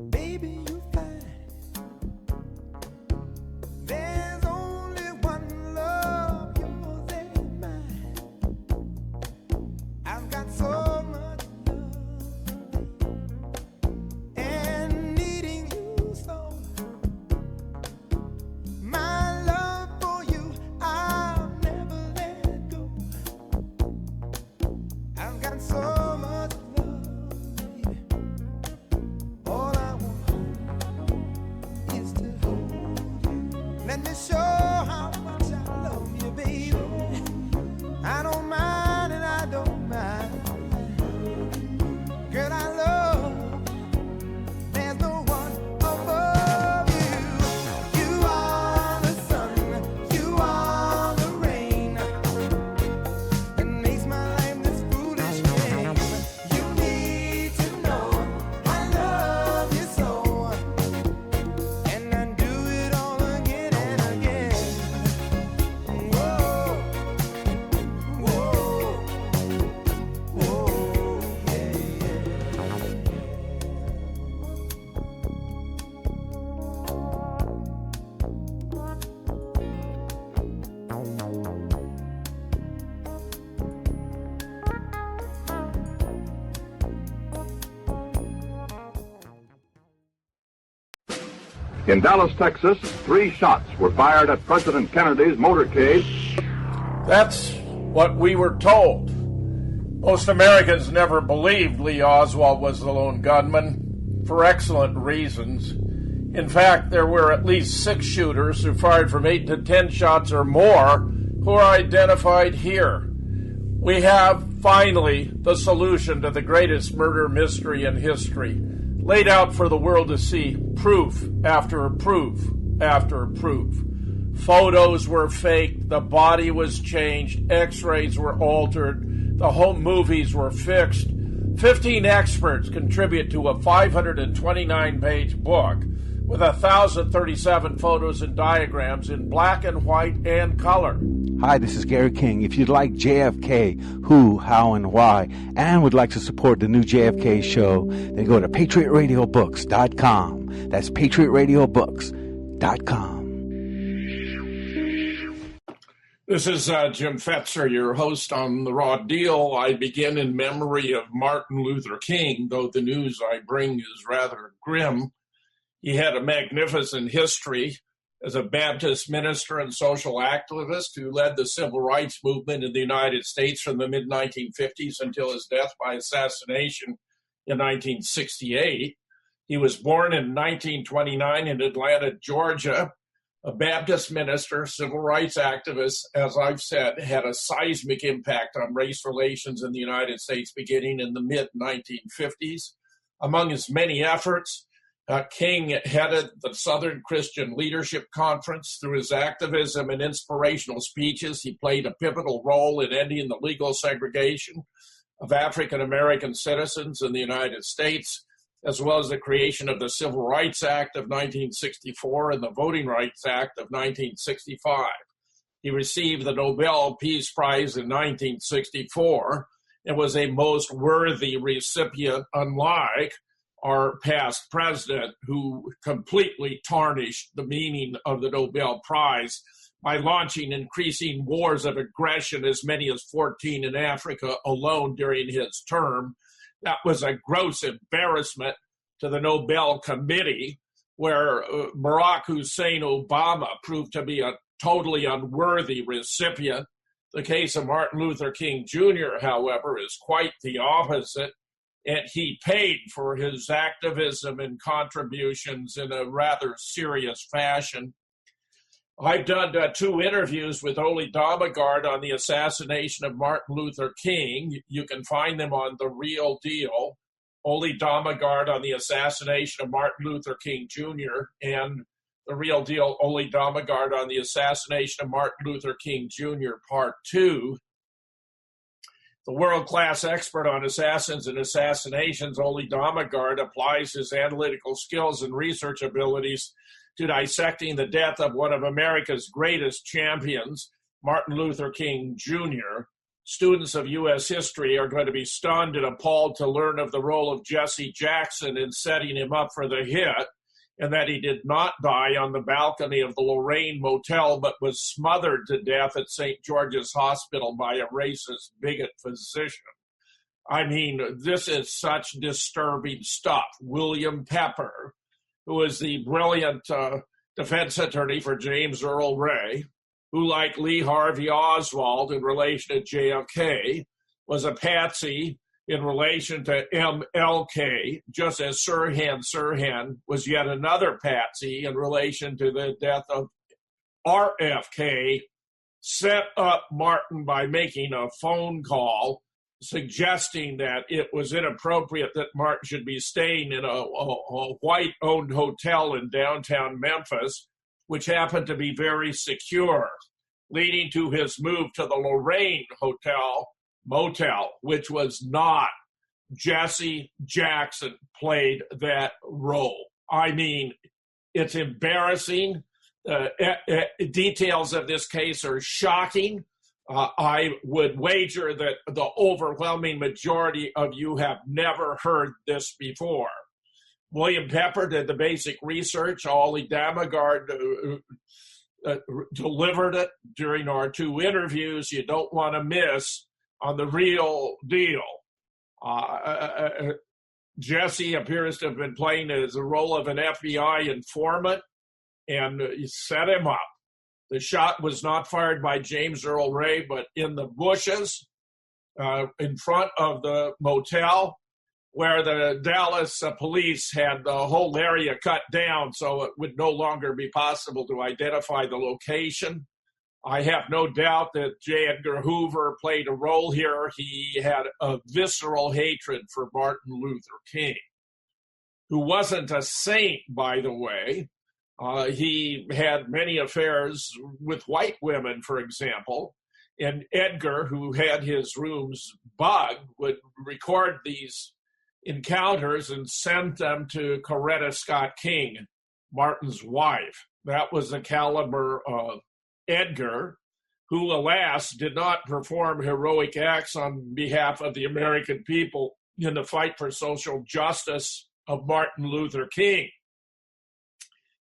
Baby, you find there's only one love, yours and mine. I've got so much love and needing you so. My love for you, I'll never let go. I've got so much love, baby. All I want is to hold you. Let me show how much I love you, baby. I don't mind and I don't mind. Girl, I love you. There's no one above you. You are the sun, you are the rain. It makes my life this foolish game. You need to know I love you so, and I do it all again and again. Whoa, whoa, whoa, yeah, In Dallas, Texas, 3 shots were fired at President Kennedy's motorcade. That's what we were told. Most Americans never believed Lee Oswald was the lone gunman, for excellent reasons. In fact, there were at least 6 shooters who fired from 8 to 10 shots or more who are identified here. We have, finally, the solution to the greatest murder mystery in history, laid out for the world to see, proof after proof after proof. Photos were faked, the body was changed, x-rays were altered, the home movies were fixed. 15 experts contribute to a 529-page book with 1,037 photos and diagrams in black and white and color. Hi, this is Gary King. If you'd like JFK, who, how, and why, and would like to support the new JFK show, then go to PatriotRadioBooks.com. That's PatriotRadioBooks.com. This is Jim Fetzer, your host on The Raw Deal. I begin in memory of Martin Luther King, though the news I bring is rather grim. He had a magnificent history as a Baptist minister and social activist who led the civil rights movement in the United States from the mid-1950s until his death by assassination in 1968. He was born in 1929 in Atlanta, Georgia. A Baptist minister, civil rights activist, as I've said, had a seismic impact on race relations in the United States beginning in the mid-1950s. Among his many efforts, King headed the Southern Christian Leadership Conference. Through his activism and inspirational speeches, he played a pivotal role in ending the legal segregation of African American citizens in the United States, as well as the creation of the Civil Rights Act of 1964 and the Voting Rights Act of 1965. He received the Nobel Peace Prize in 1964 and was a most worthy recipient, unlike our past president, who completely tarnished the meaning of the Nobel Prize by launching increasing wars of aggression, as many as 14 in Africa alone during his term. That was a gross embarrassment to the Nobel Committee, where Barack Hussein Obama proved to be a totally unworthy recipient. The case of Martin Luther King Jr., however, is quite the opposite, and he paid for his activism and contributions in a rather serious fashion. I've done 2 interviews with Ole Dammegard on the assassination of Martin Luther King. You can find them on The Real Deal. Ole Dammegard on the assassination of Martin Luther King Jr. and The Real Deal, Ole Dammegard on the assassination of Martin Luther King Jr. Part 2. The world-class expert on assassins and assassinations, Ole Dammegard, applies his analytical skills and research abilities to dissecting the death of one of America's greatest champions, Martin Luther King Jr. students of U.S. history are going to be stunned and appalled to learn of the role of Jesse Jackson in setting him up for the hit, and that he did not die on the balcony of the Lorraine Motel, but was smothered to death at St. George's Hospital by a racist bigot physician. I mean, this is such disturbing stuff. William Pepper, who is the brilliant defense attorney for James Earl Ray, who, like Lee Harvey Oswald in relation to JFK, was a patsy in relation to MLK, just as Sirhan was yet another patsy in relation to the death of RFK, set up Martin by making a phone call suggesting that it was inappropriate that Martin should be staying in a white-owned hotel in downtown Memphis, which happened to be very secure, leading to his move to the Lorraine Motel, which was not. Jesse Jackson played that role. I mean, it's embarrassing. Details of this case are shocking. I would wager that the overwhelming majority of you have never heard this before. William Pepper did the basic research. Ollie Damagard delivered it during our 2 interviews you don't want to miss on The Real Deal. Jesse appears to have been playing the role of an FBI informant and set him up. The shot was not fired by James Earl Ray, but in the bushes in front of the motel, where the Dallas police had the whole area cut down so it would no longer be possible to identify the location. I have no doubt that J. Edgar Hoover played a role here. He had a visceral hatred for Martin Luther King, who wasn't a saint, by the way. He had many affairs with white women, for example. And Edgar, who had his rooms bugged, would record these encounters and send them to Coretta Scott King, Martin's wife. That was the caliber of Edgar, who, alas, did not perform heroic acts on behalf of the American people in the fight for social justice of Martin Luther King.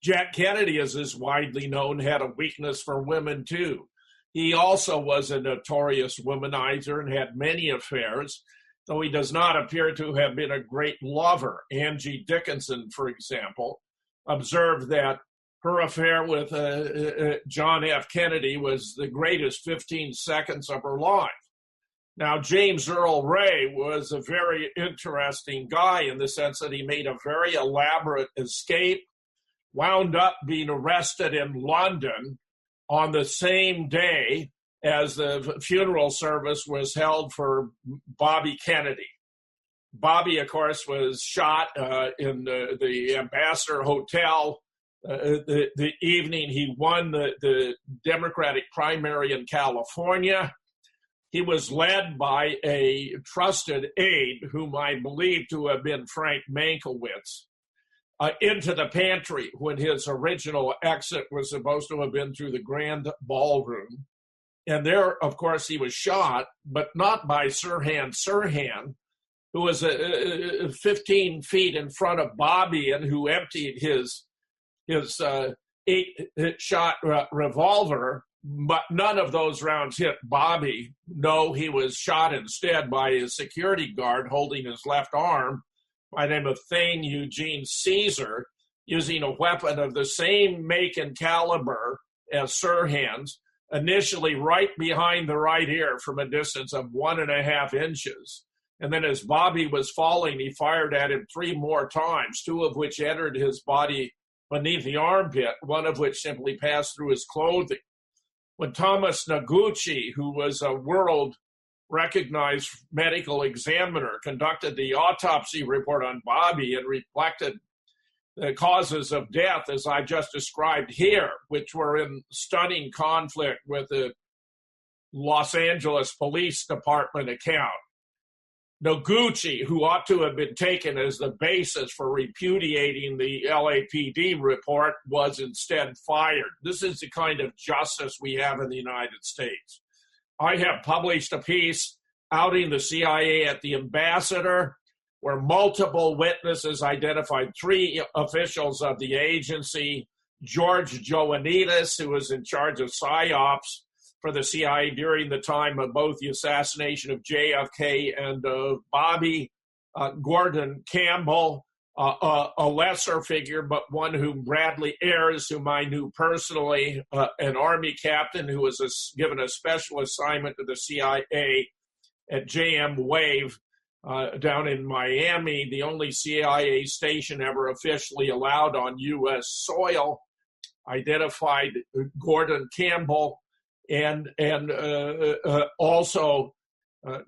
Jack Kennedy, as is widely known, had a weakness for women, too. He also was a notorious womanizer and had many affairs, though he does not appear to have been a great lover. Angie Dickinson, for example, observed that her affair with John F. Kennedy was the greatest 15 seconds of her life. Now, James Earl Ray was a very interesting guy in the sense that he made a very elaborate escape, wound up being arrested in London on the same day as the funeral service was held for Bobby Kennedy. Bobby, of course, was shot in the Ambassador Hotel the evening he won the Democratic primary in California. He was led by a trusted aide, whom I believe to have been Frank Mankiewicz, into the pantry when his original exit was supposed to have been through the grand ballroom. And there, of course, he was shot, but not by Sirhan, who was 15 feet in front of Bobby and who emptied his 8-shot revolver, but none of those rounds hit Bobby. No, he was shot instead by his security guard holding his left arm by the name of Thane Eugene Caesar, using a weapon of the same make and caliber as Sirhan's, initially right behind the right ear from a distance of 1.5 inches. And then as Bobby was falling, he fired at him 3 more times, 2 of which entered his body beneath the armpit, one of which simply passed through his clothing. When Thomas Noguchi, who was a world-recognized medical examiner, conducted the autopsy report on Bobby and reflected the causes of death, as I just described here, which were in stunning conflict with the Los Angeles Police Department account, Noguchi, who ought to have been taken as the basis for repudiating the LAPD report, was instead fired. This is the kind of justice we have in the United States. I have published a piece outing the CIA at the Ambassador, where multiple witnesses identified 3 officials of the agency: George Joannides, who was in charge of PSYOPs for the CIA during the time of both the assassination of JFK and Bobby; Gordon Campbell, a lesser figure, but one whom Bradley Ayers, whom I knew personally, an Army captain who was given a special assignment to the CIA at JM Wave down in Miami, the only CIA station ever officially allowed on U.S. soil, identified Gordon Campbell, and also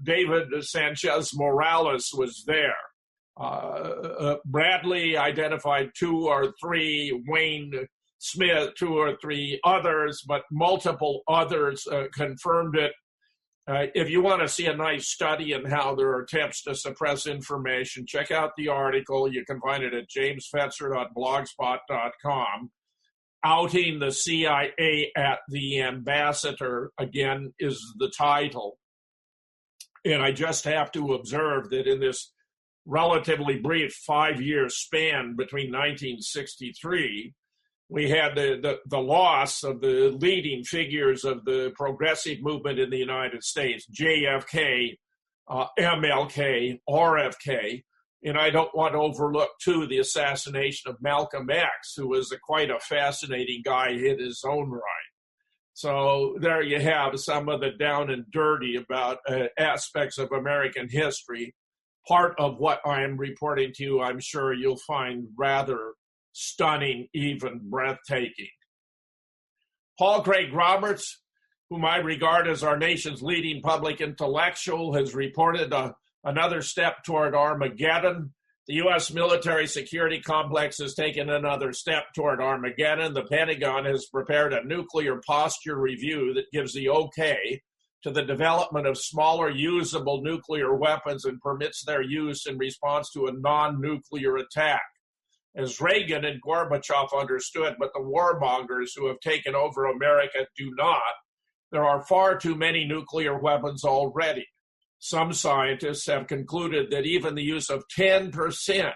David Sanchez Morales was there. Bradley identified 2 or 3, Wayne Smith, 2 or 3 others, but multiple others confirmed it. If you want to see a nice study in how there are attempts to suppress information, check out the article. You can find it at jamesfetzer.blogspot.com. Outing the CIA at the Ambassador, again, is the title. And I just have to observe that in this relatively brief 5-year span between 1963, we had the loss of the leading figures of the progressive movement in the United States: JFK, MLK, RFK, and I don't want to overlook, too, the assassination of Malcolm X, who was quite a fascinating guy in his own right. So there you have some of the down and dirty about aspects of American history. Part of what I am reporting to you, I'm sure you'll find rather stunning, even breathtaking. Paul Craig Roberts, whom I regard as our nation's leading public intellectual, has reported another step toward Armageddon. The U.S. military security complex has taken another step toward Armageddon. The Pentagon has prepared a nuclear posture review that gives the okay to the development of smaller usable nuclear weapons and permits their use in response to a non-nuclear attack. As Reagan and Gorbachev understood, but the warmongers who have taken over America do not, there are far too many nuclear weapons already. Some scientists have concluded that even the use of 10%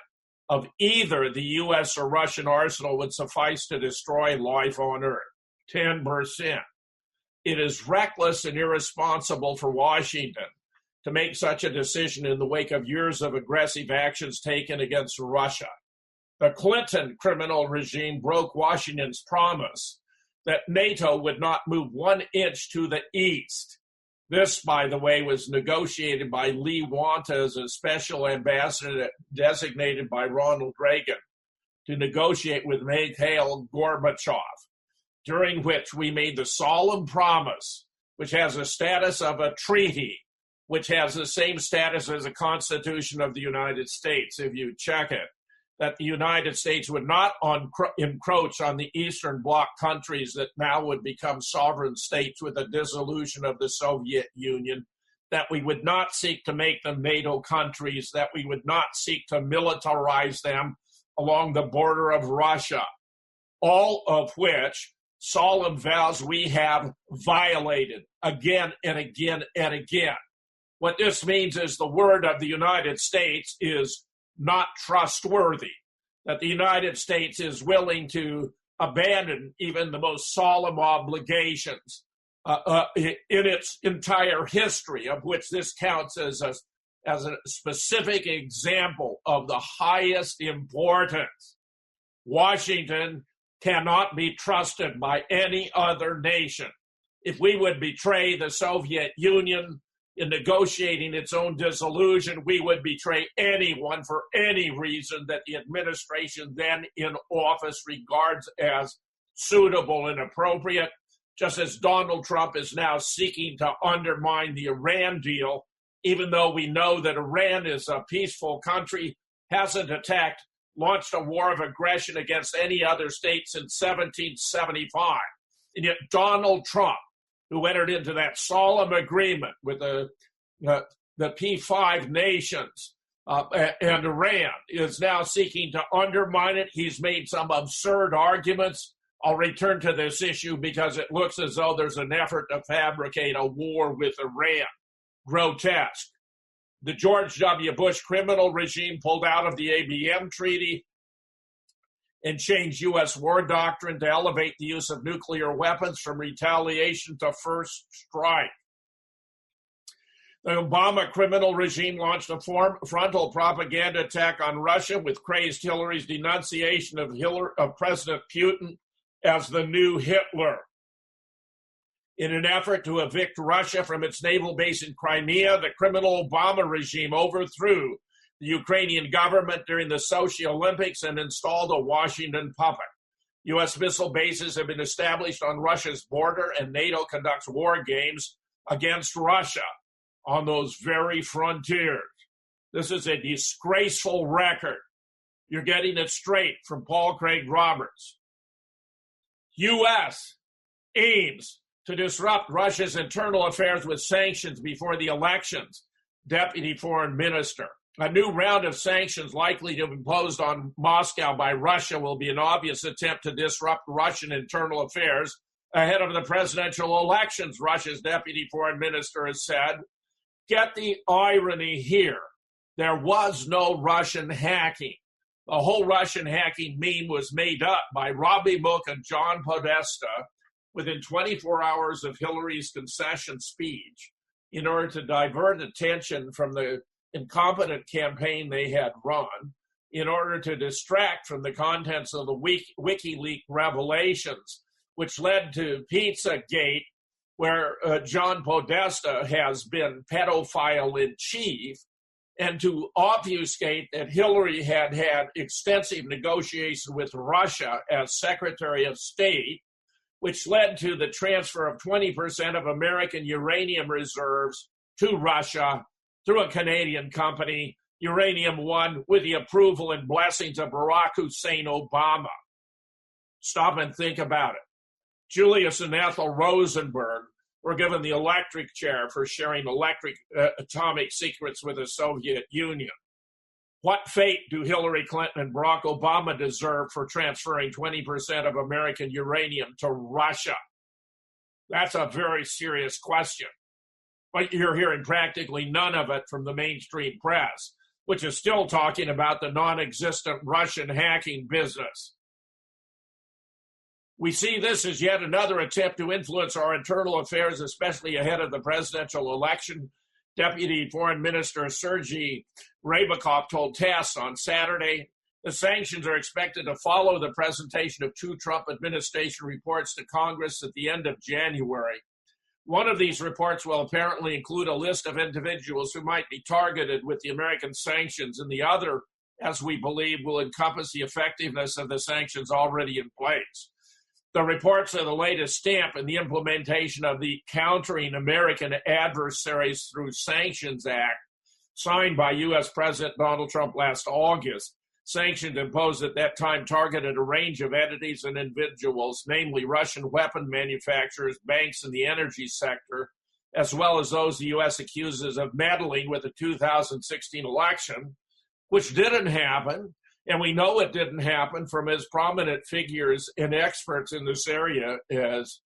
of either the U.S. or Russian arsenal would suffice to destroy life on Earth. 10%. It is reckless and irresponsible for Washington to make such a decision in the wake of years of aggressive actions taken against Russia. The Clinton criminal regime broke Washington's promise that NATO would not move 1 inch to the east. This, by the way, was negotiated by Lee Wanta as a special ambassador designated by Ronald Reagan to negotiate with Mikhail Gorbachev, during which we made the solemn promise, which has the status of a treaty, which has the same status as the Constitution of the United States, if you check it, that the United States would not encroach on the Eastern Bloc countries that now would become sovereign states with the dissolution of the Soviet Union, that we would not seek to make them NATO countries, that we would not seek to militarize them along the border of Russia, all of which solemn vows we have violated again and again and again. What this means is the word of the United States is not trustworthy, that the United States is willing to abandon even the most solemn obligations in its entire history, of which this counts as a specific example of the highest importance. Washington cannot be trusted by any other nation. If we would betray the Soviet Union in negotiating its own dissolution, we would betray anyone for any reason that the administration then in office regards as suitable and appropriate, just as Donald Trump is now seeking to undermine the Iran deal, even though we know that Iran is a peaceful country, hasn't launched a war of aggression against any other state since 1775. And yet Donald Trump, who entered into that solemn agreement with the P5 nations and Iran, is now seeking to undermine it. He's made some absurd arguments I'll return to this issue because it looks as though there's an effort to fabricate a war with Iran. Grotesque. The George W. Bush criminal regime pulled out of the ABM treaty and changed U.S. war doctrine to elevate the use of nuclear weapons from retaliation to first strike. The Obama criminal regime launched a frontal propaganda attack on Russia with crazed Hillary's denunciation of President Putin as the new Hitler. In an effort to evict Russia from its naval base in Crimea, the criminal Obama regime overthrew the Ukrainian government during the Sochi Olympics and installed a Washington puppet. U.S. missile bases have been established on Russia's border, and NATO conducts war games against Russia on those very frontiers. This is a disgraceful record. You're getting it straight from Paul Craig Roberts. U.S. aims to disrupt Russia's internal affairs with sanctions before the elections, Deputy Foreign Minister. A new round of sanctions likely to be imposed on Moscow by Russia will be an obvious attempt to disrupt Russian internal affairs ahead of the presidential elections, Russia's Deputy Foreign Minister has said. Get the irony here. There was no Russian hacking. The whole Russian hacking meme was made up by Robbie Mook and John Podesta within 24 hours of Hillary's concession speech in order to divert attention from the incompetent campaign they had run, in order to distract from the contents of the WikiLeaks revelations, which led to Pizzagate, where John Podesta has been pedophile in chief, and to obfuscate that Hillary had had extensive negotiations with Russia as Secretary of State, which led to the transfer of 20% of American uranium reserves to Russia through a Canadian company, Uranium One, with the approval and blessings of Barack Hussein Obama. Stop and think about it. Julius and Ethel Rosenberg were given the electric chair for sharing atomic secrets with the Soviet Union. What fate do Hillary Clinton and Barack Obama deserve for transferring 20% of American uranium to Russia? That's a very serious question. But you're hearing practically none of it from the mainstream press, which is still talking about the non-existent Russian hacking business. We see this as yet another attempt to influence our internal affairs, especially ahead of the presidential election. Deputy Foreign Minister Sergei Rybakov told TASS on Saturday the sanctions are expected to follow the presentation of two Trump administration reports to Congress at the end of January. One of these reports will apparently include a list of individuals who might be targeted with the American sanctions, and the other, as we believe, will encompass the effectiveness of the sanctions already in place. The reports are the latest stamp in the implementation of the Countering American Adversaries Through Sanctions Act, signed by U.S. President Donald Trump last August. Sanctions imposed at that time targeted a range of entities and individuals, namely Russian weapon manufacturers, banks, and the energy sector, as well as those the U.S. accuses of meddling with the 2016 election, which didn't happen. And we know it didn't happen from as prominent figures and experts in this area as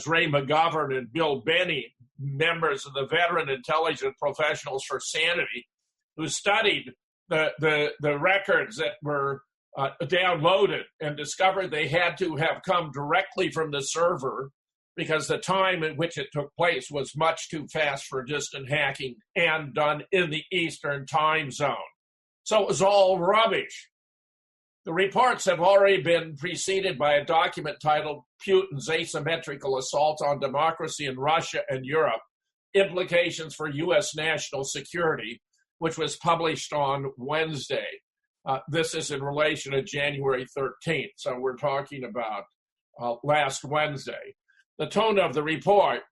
Ray McGovern and Bill Benny, members of the Veteran Intelligence Professionals for Sanity, who studied the records that were downloaded and discovered they had to have come directly from the server because the time in which it took place was much too fast for distant hacking and done in the Eastern time zone. So it was all rubbish. The reports have already been preceded by a document titled Putin's Asymmetrical Assault on Democracy in Russia and Europe, Implications for U.S. National Security, which was published on Wednesday. This is in relation to January 13th, so we're talking about last Wednesday. The tone of the report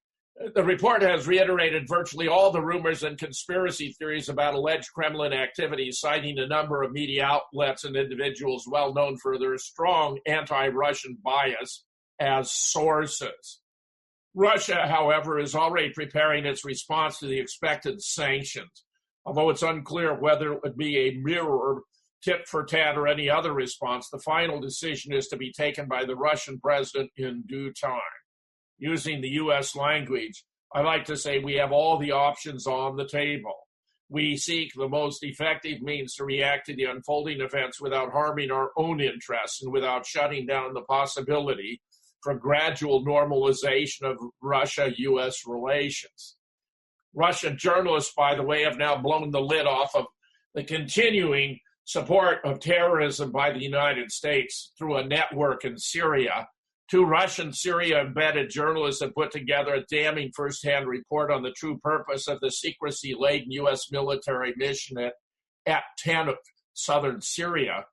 has reiterated virtually all the rumors and conspiracy theories about alleged Kremlin activities, citing a number of media outlets and individuals well known for their strong anti-Russian bias as sources. Russia, however, is already preparing its response to the expected sanctions, although it's unclear whether it would be a mirror tit for tat or any other response. The final decision is to be taken by the Russian president in due time. Using the U.S. language, I like to say we have all the options on the table. We seek the most effective means to react to the unfolding events without harming our own interests and without shutting down the possibility for gradual normalization of Russia-U.S. relations. Russian journalists, by the way, have now blown the lid off of the continuing support of terrorism by the United States through a network in Syria. Two Russian Syria-embedded journalists have put together a damning firsthand report on the true purpose of the secrecy-laden U.S. military mission at Tanuf, southern Syria.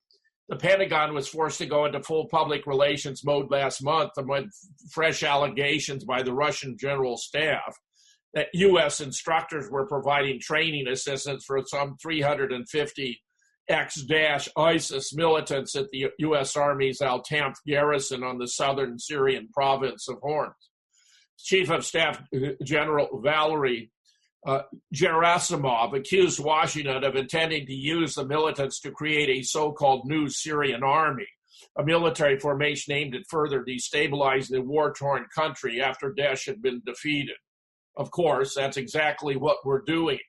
The Pentagon was forced to go into full public relations mode last month amid fresh allegations by the Russian General Staff that U.S. instructors were providing training assistance for some 350 ex-ISIS militants at the U.S. Army's Al-Tanf garrison on the southern Syrian province of Homs. Chief of Staff General Valery Gerasimov accused Washington of intending to use the militants to create a so-called new Syrian army, a military formation aimed at further destabilizing the war-torn country after Daesh had been defeated. Of course, that's exactly what we're doing.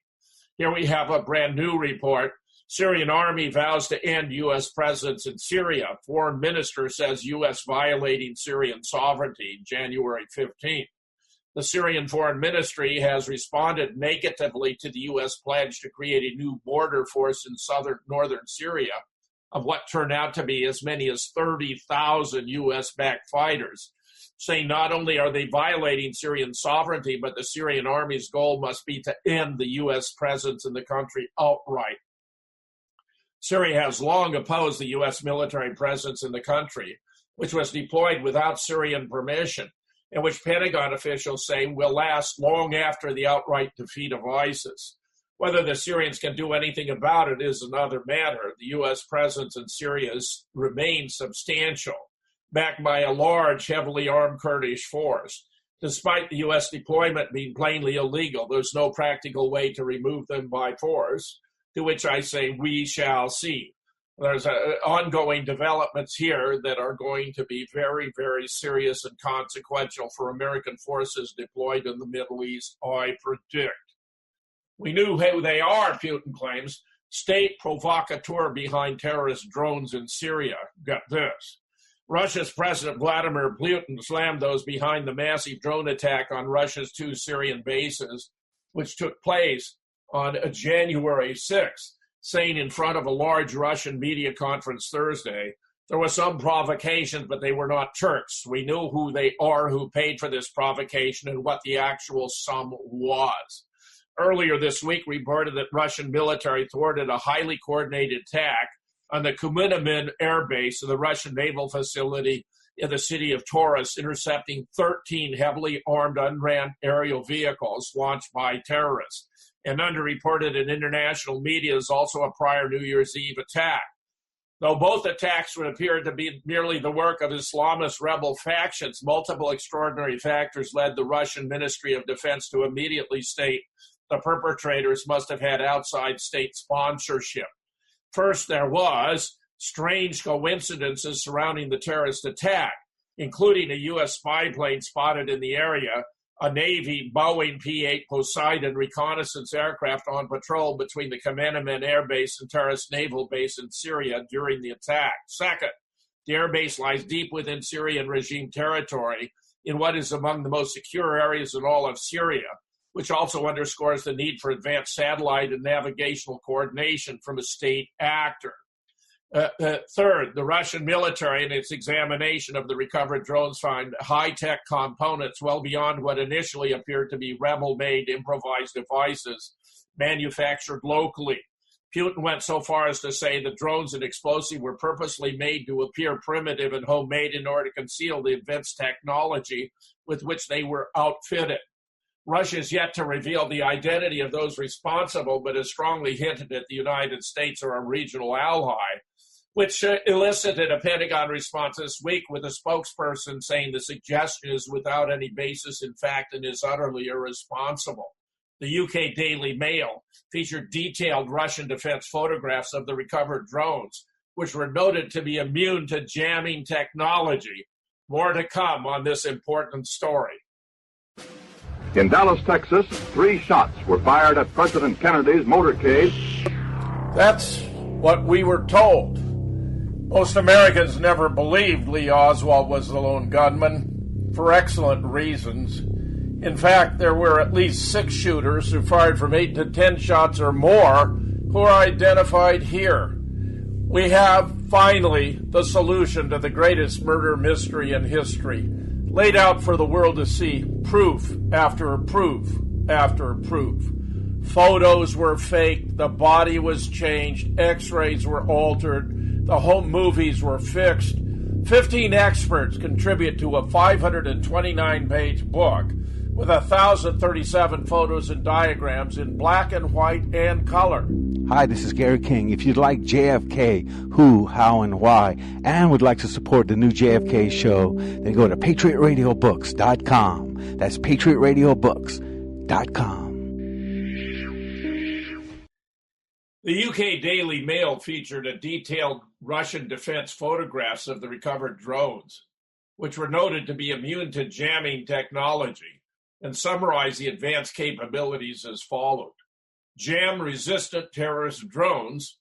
Here we have a brand new report. Syrian army vows to end U.S. presence in Syria. Foreign minister says U.S. violating Syrian sovereignty, January 15th. The Syrian Foreign Ministry has responded negatively to the U.S. pledge to create a new border force in northern Syria of what turned out to be as many as 30,000 U.S.-backed fighters, saying not only are they violating Syrian sovereignty, but the Syrian army's goal must be to end the U.S. presence in the country outright. Syria has long opposed the U.S. military presence in the country, which was deployed without Syrian permission, and which Pentagon officials say will last long after the outright defeat of ISIS. Whether the Syrians can do anything about it is another matter. The U.S. presence in Syria remains substantial, backed by a large, heavily armed Kurdish force. Despite the U.S. deployment being plainly illegal, there's no practical way to remove them by force, to which I say we shall see. There's ongoing developments here that are going to be very, very serious and consequential for American forces deployed in the Middle East, I predict. We knew who they are, Putin claims. State provocateur behind terrorist drones in Syria. Got this. Russia's President Vladimir Putin slammed those behind the massive drone attack on Russia's two Syrian bases, which took place on January 6th, saying in front of a large Russian media conference Thursday, there was some provocation, but they were not Turks. We knew who they are, who paid for this provocation, and what the actual sum was. Earlier this week, reported that Russian military thwarted a highly coordinated attack on the Kumynamin air base of the Russian naval facility in the city of Taurus, intercepting 13 heavily armed unmanned aerial vehicles launched by terrorists. And underreported in international media is also a prior New Year's Eve attack. Though both attacks would appear to be merely the work of Islamist rebel factions, multiple extraordinary factors led the Russian Ministry of Defense to immediately state the perpetrators must have had outside state sponsorship. First, there was strange coincidences surrounding the terrorist attack, including a U.S. spy plane spotted in the area, a Navy Boeing P-8 Poseidon reconnaissance aircraft on patrol between the Kumynamin Air Base and Taris Naval Base in Syria during the attack. Second, the air base lies deep within Syrian regime territory in what is among the most secure areas in all of Syria, which also underscores the need for advanced satellite and navigational coordination from a state actor. Third, the Russian military in its examination of the recovered drones find high-tech components well beyond what initially appeared to be rebel-made improvised devices manufactured locally. Putin went so far as to say the drones and explosives were purposely made to appear primitive and homemade in order to conceal the advanced technology with which they were outfitted. Russia is yet to reveal the identity of those responsible, but has strongly hinted at the United States or a regional ally, which elicited a Pentagon response this week with a spokesperson saying the suggestion is without any basis in fact and is utterly irresponsible. The UK Daily Mail featured detailed Russian defense photographs of the recovered drones, which were noted to be immune to jamming technology. More to come on this important story. In Dallas, Texas, 3 shots were fired at President Kennedy's motorcade. That's what we were told. Most Americans never believed Lee Oswald was the lone gunman, for excellent reasons. In fact, there were at least 6 shooters who fired from 8 to 10 shots or more who are identified here. We have, finally, the solution to the greatest murder mystery in history, laid out for the world to see, proof after proof after proof. Photos were faked, the body was changed, x-rays were altered, the home movies were fixed. 15 experts contribute to a 529-page book with 1,037 photos and diagrams in black and white and color. Hi, this is Gary King. If you'd like JFK, who, how, and why, and would like to support the new JFK show, then go to PatriotRadioBooks.com. That's PatriotRadioBooks.com. The UK Daily Mail featured a detailed Russian defense photographs of the recovered drones, which were noted to be immune to jamming technology, and summarized the advanced capabilities as followed. Jam-resistant terrorist drones.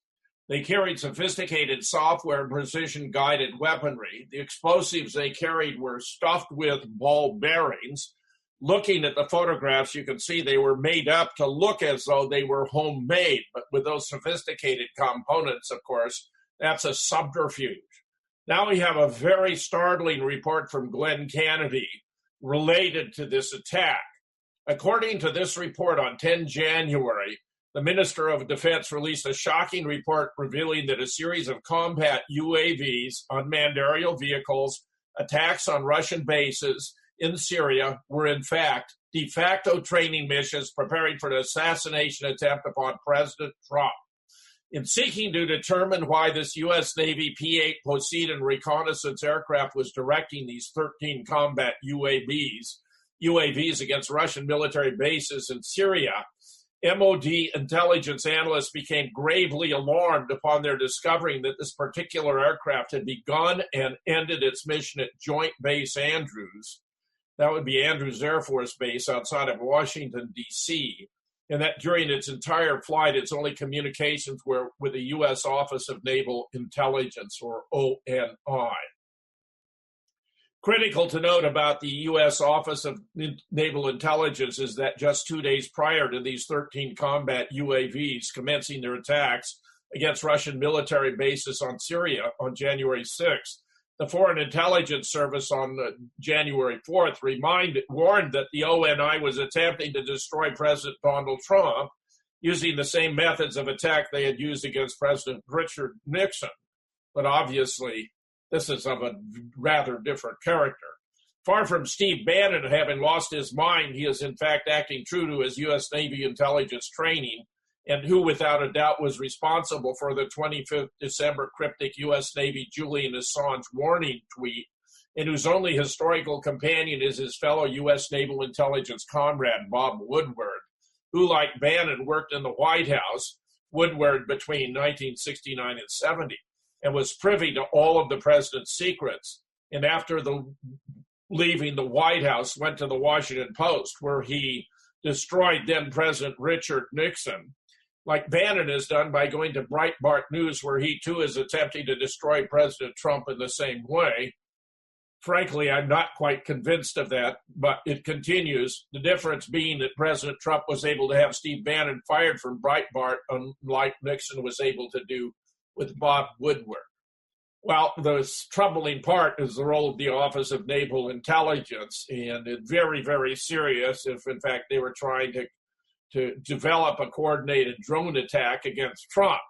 They carried sophisticated software and precision-guided weaponry. The explosives they carried were stuffed with ball bearings. Looking at the photographs, you can see they were made up to look as though they were homemade, but with those sophisticated components, of course, that's a subterfuge. Now we have a very startling report from Glenn Kennedy related to this attack. According to this report on 10 January, the Minister of Defense released a shocking report revealing that a series of combat UAVs, unmanned aerial vehicles, attacks on Russian bases in Syria were in fact de facto training missions preparing for an assassination attempt upon President Trump. In seeking to determine why this U.S. Navy P-8 Poseidon reconnaissance aircraft was directing these 13 combat UAVs against Russian military bases in Syria, MOD intelligence analysts became gravely alarmed upon their discovering that this particular aircraft had begun and ended its mission at Joint Base Andrews. That would be Andrews Air Force Base outside of Washington, D.C., and that during its entire flight, its only communications were with the U.S. Office of Naval Intelligence, or ONI. Critical to note about the U.S. Office of Naval Intelligence is that just 2 days prior to these 13 combat UAVs commencing their attacks against Russian military bases on Syria on January 6th, the Foreign Intelligence Service on January 4th warned that the ONI was attempting to destroy President Donald Trump using the same methods of attack they had used against President Richard Nixon. But obviously, this is of a rather different character. Far from Steve Bannon having lost his mind, he is in fact acting true to his U.S. Navy intelligence training, and who without a doubt was responsible for the 25th December cryptic U.S. Navy Julian Assange warning tweet, and whose only historical companion is his fellow U.S. Naval Intelligence comrade, Bob Woodward, who, like Bannon, worked in the White House, Woodward between 1969 and 70, and was privy to all of the president's secrets, and after leaving the White House, went to the Washington Post, where he destroyed then-President Richard Nixon, like Bannon has done by going to Breitbart News, where he too is attempting to destroy President Trump in the same way. Frankly, I'm not quite convinced of that, but it continues. The difference being that President Trump was able to have Steve Bannon fired from Breitbart, unlike Nixon was able to do with Bob Woodward. Well, the troubling part is the role of the Office of Naval Intelligence, and it's very, very serious if, in fact, they were trying to develop a coordinated drone attack against Trump.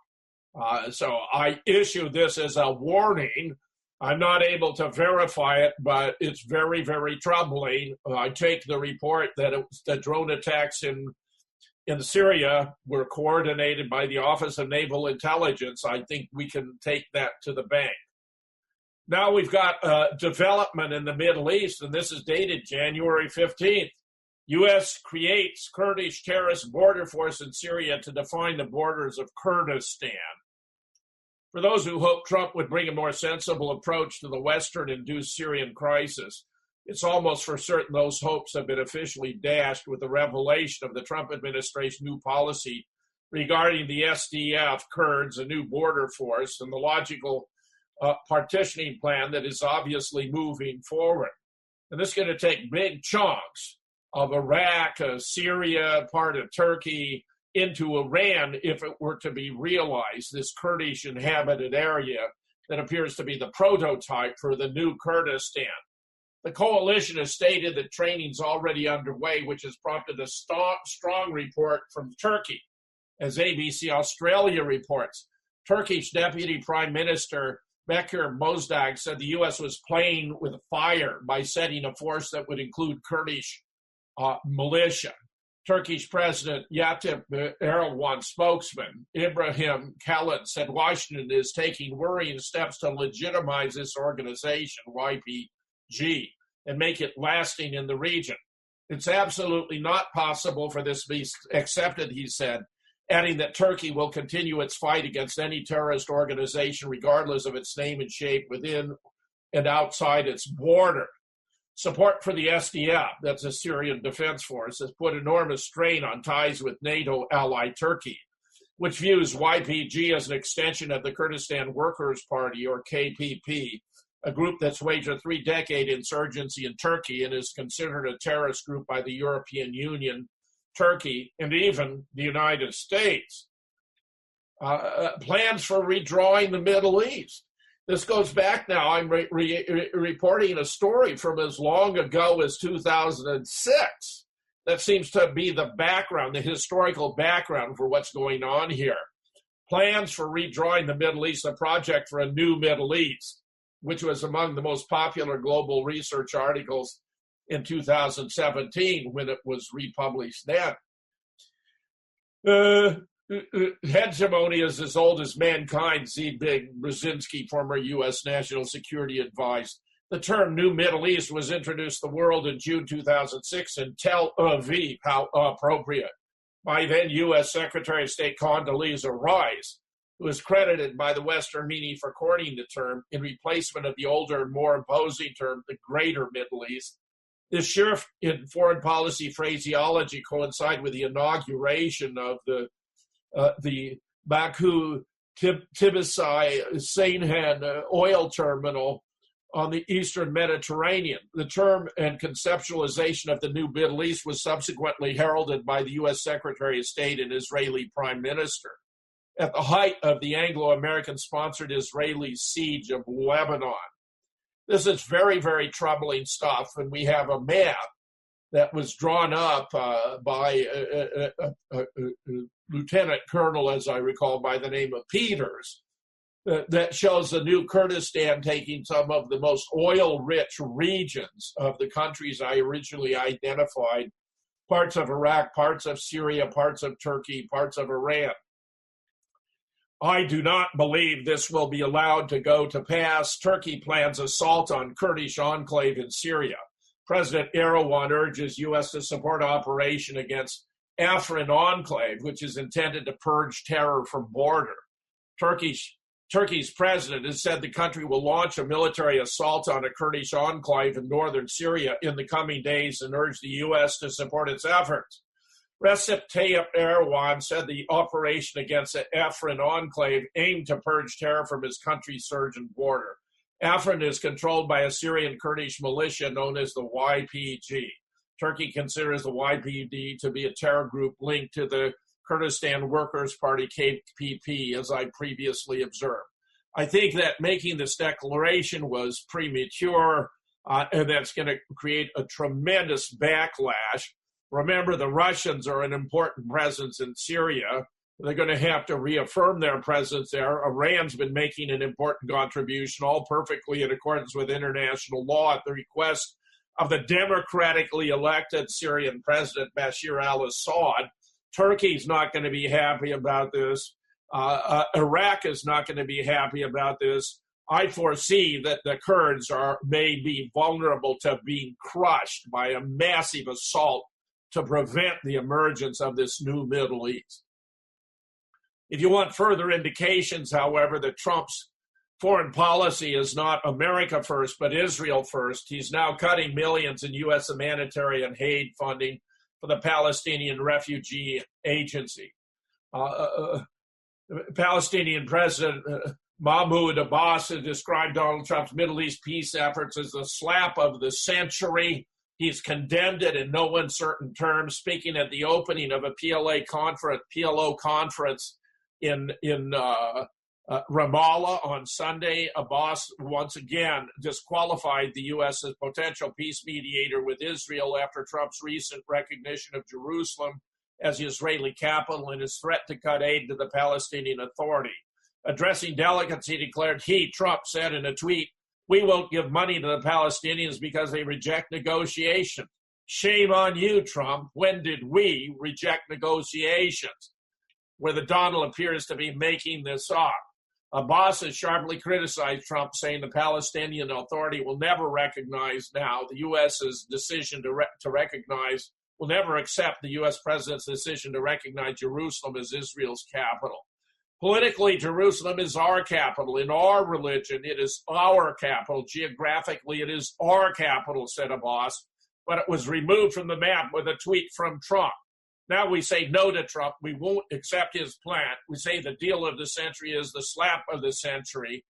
So I issue this as a warning. I'm not able to verify it, but it's very, very troubling. I take the report that the drone attacks in Syria were coordinated by the Office of Naval Intelligence. I think we can take that to the bank. Now we've got development in the Middle East, and this is dated January 15th. U.S. creates Kurdish terrorist border force in Syria to define the borders of Kurdistan. For those who hope Trump would bring a more sensible approach to the Western-induced Syrian crisis, it's almost for certain those hopes have been officially dashed with the revelation of the Trump administration's new policy regarding the SDF, Kurds, a new border force, and the logical partitioning plan that is obviously moving forward. And this is going to take big chunks of Iraq, Syria, part of Turkey, into Iran if it were to be realized, this Kurdish inhabited area that appears to be the prototype for the new Kurdistan. The coalition has stated that training's already underway, which has prompted a strong report from Turkey. As ABC Australia reports, Turkish Deputy Prime Minister Bekir Bozdağ said the U.S. was playing with fire by setting a force that would include Kurdish militia. Turkish President Tayyip Erdogan spokesman Ibrahim Kalin said Washington is taking worrying steps to legitimize this organization, YPG, and make it lasting in the region. It's absolutely not possible for this to be accepted, he said, adding that Turkey will continue its fight against any terrorist organization, regardless of its name and shape, within and outside its border. Support for the SDF, that's a Syrian defense force, has put enormous strain on ties with NATO ally Turkey, which views YPG as an extension of the Kurdistan Workers' Party, or KPP, a group that's waged a 3-decade insurgency in Turkey and is considered a terrorist group by the European Union, Turkey, and even the United States. Plans for redrawing the Middle East. This goes back now. I'm reporting a story from as long ago as 2006. That seems to be the background, the historical background for what's going on here. Plans for redrawing the Middle East, a project for a new Middle East, which was among the most popular global research articles in 2017 when it was republished then. Hegemony is as old as mankind, Zbig Brzezinski, former U.S. National Security Advisor. The term New Middle East was introduced to the world in June 2006 in Tel Aviv, how appropriate, by then U.S. Secretary of State Condoleezza Rice, who is credited by the Western media for coining the term in replacement of the older, more imposing term, the Greater Middle East. This shift in foreign policy phraseology coincided with the inauguration of the Baku Tbilisi Ceyhan oil terminal on the eastern Mediterranean. The term and conceptualization of the new Middle East was subsequently heralded by the U.S. Secretary of State and Israeli Prime Minister at the height of the Anglo-American sponsored Israeli siege of Lebanon. This is very, very troubling stuff, and we have a map that was drawn up by a lieutenant colonel, as I recall, by the name of Peters, that shows the new Kurdistan taking some of the most oil-rich regions of the countries I originally identified, parts of Iraq, parts of Syria, parts of Turkey, parts of Iran. I do not believe this will be allowed to go to pass. Turkey plans assault on Kurdish enclave in Syria. President Erdogan urges U.S. to support operation against Afrin enclave, which is intended to purge terror from border. Turkey's president has said the country will launch a military assault on a Kurdish enclave in northern Syria in the coming days and urged the U.S. to support its efforts. Recep Tayyip Erdogan said the operation against the Afrin enclave aimed to purge terror from his country's surging border. Afrin is controlled by a Syrian Kurdish militia known as the YPG. Turkey considers the YPG to be a terror group linked to the Kurdistan Workers' Party, KPP, as I previously observed. I think that making this declaration was premature, and that's going to create a tremendous backlash. Remember, the Russians are an important presence in Syria. They're going to have to reaffirm their presence there. Iran's been making an important contribution, all perfectly in accordance with international law at the request of the democratically elected Syrian president, Bashar al-Assad. Turkey's not going to be happy about this. Iraq is not going to be happy about this. I foresee that the Kurds may be vulnerable to being crushed by a massive assault to prevent the emergence of this new Middle East. If you want further indications, however, that Trump's foreign policy is not America first, but Israel first, he's now cutting millions in U.S. humanitarian aid funding for the Palestinian Refugee Agency. Palestinian President Mahmoud Abbas has described Donald Trump's Middle East peace efforts as the slap of the century. He's condemned it in no uncertain terms, speaking at the opening of a PLO conference in Ramallah on Sunday. Abbas once again disqualified the U.S. as potential peace mediator with Israel after Trump's recent recognition of Jerusalem as the Israeli capital and his threat to cut aid to the Palestinian Authority. Addressing delegates, he declared, Trump said in a tweet, "We won't give money to the Palestinians because they reject negotiations. Shame on you, Trump. When did we reject negotiations?" Where the Donald appears to be making this up. Abbas has sharply criticized Trump, saying the Palestinian Authority will never recognize now the U.S.'s decision to recognize, will never accept the U.S. president's decision to recognize Jerusalem as Israel's capital. Politically, Jerusalem is our capital. In our religion, it is our capital. Geographically, it is our capital, said Abbas, but it was removed from the map with a tweet from Trump. Now we say no to Trump. We won't accept his plan. We say the deal of the century is the slap of the century.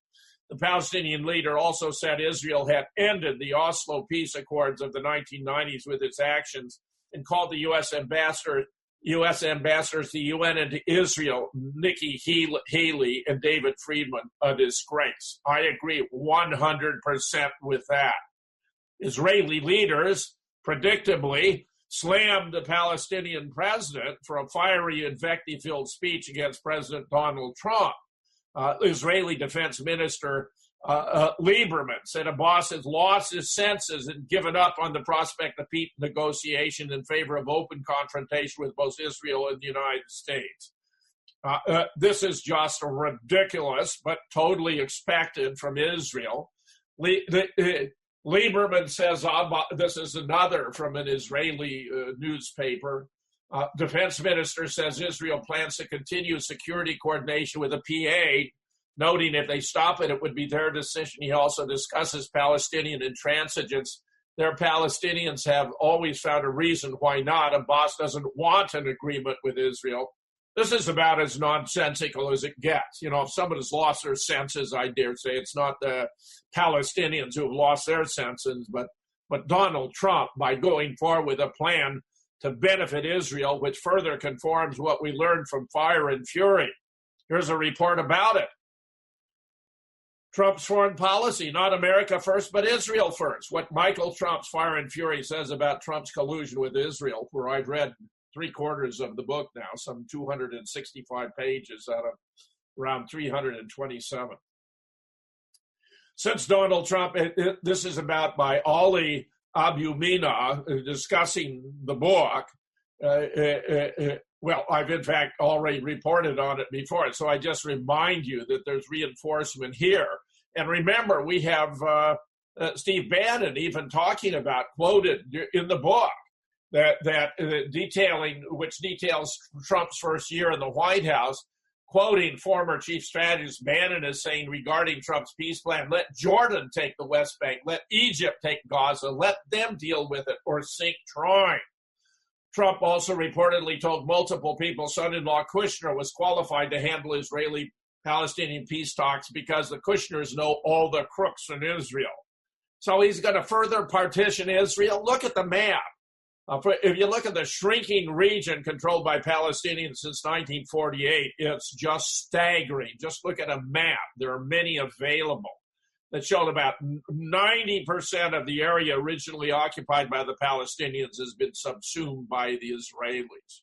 The Palestinian leader also said Israel had ended the Oslo peace accords of the 1990s with its actions and called the U.S. ambassadors to the UN and to Israel, Nikki Haley and David Friedman, a disgrace. I agree 100% with that. Israeli leaders, predictably, slammed the Palestinian president for a fiery, invective-filled speech against President Donald Trump. Israeli Defense Minister Lieberman said Abbas has lost his senses and given up on the prospect of peace negotiation in favor of open confrontation with both Israel and the United States. This is just ridiculous, but totally expected from Israel. Lieberman says, this is another from an Israeli newspaper. Defense Minister says Israel plans to continue security coordination with the PA, noting if they stop it, it would be their decision. He also discusses Palestinian intransigence. Their Palestinians have always found a reason why not. Abbas doesn't want an agreement with Israel. This is about as nonsensical as it gets. You know, if someone has lost their senses, I dare say it's not the Palestinians who have lost their senses, but Donald Trump, by going forward with a plan to benefit Israel, which further conforms what we learned from Fire and Fury. Here's a report about it. Trump's foreign policy, not America first, but Israel first. What Michael Trump's Fire and Fury says about Trump's collusion with Israel, where I've read 3/4 of the book now, some 265 pages out of around 327. Since Donald Trump, this is about by Ali Abumina discussing the book. Well, I've in fact already reported on it before, so I just remind you that there's reinforcement here. And remember, we have Steve Bannon even talking about, quoted in the book, that details Trump's first year in the White House, quoting former chief strategist Bannon as saying regarding Trump's peace plan, let Jordan take the West Bank, let Egypt take Gaza, let them deal with it or sink trying. Trump also reportedly told multiple people son-in-law Kushner was qualified to handle Israeli-Palestinian peace talks because the Kushners know all the crooks in Israel. So he's going to further partition Israel. Look at the map. If you look at the shrinking region controlled by Palestinians since 1948, it's just staggering. Just look at a map. There are many available that showed about 90% of the area originally occupied by the Palestinians has been subsumed by the Israelis.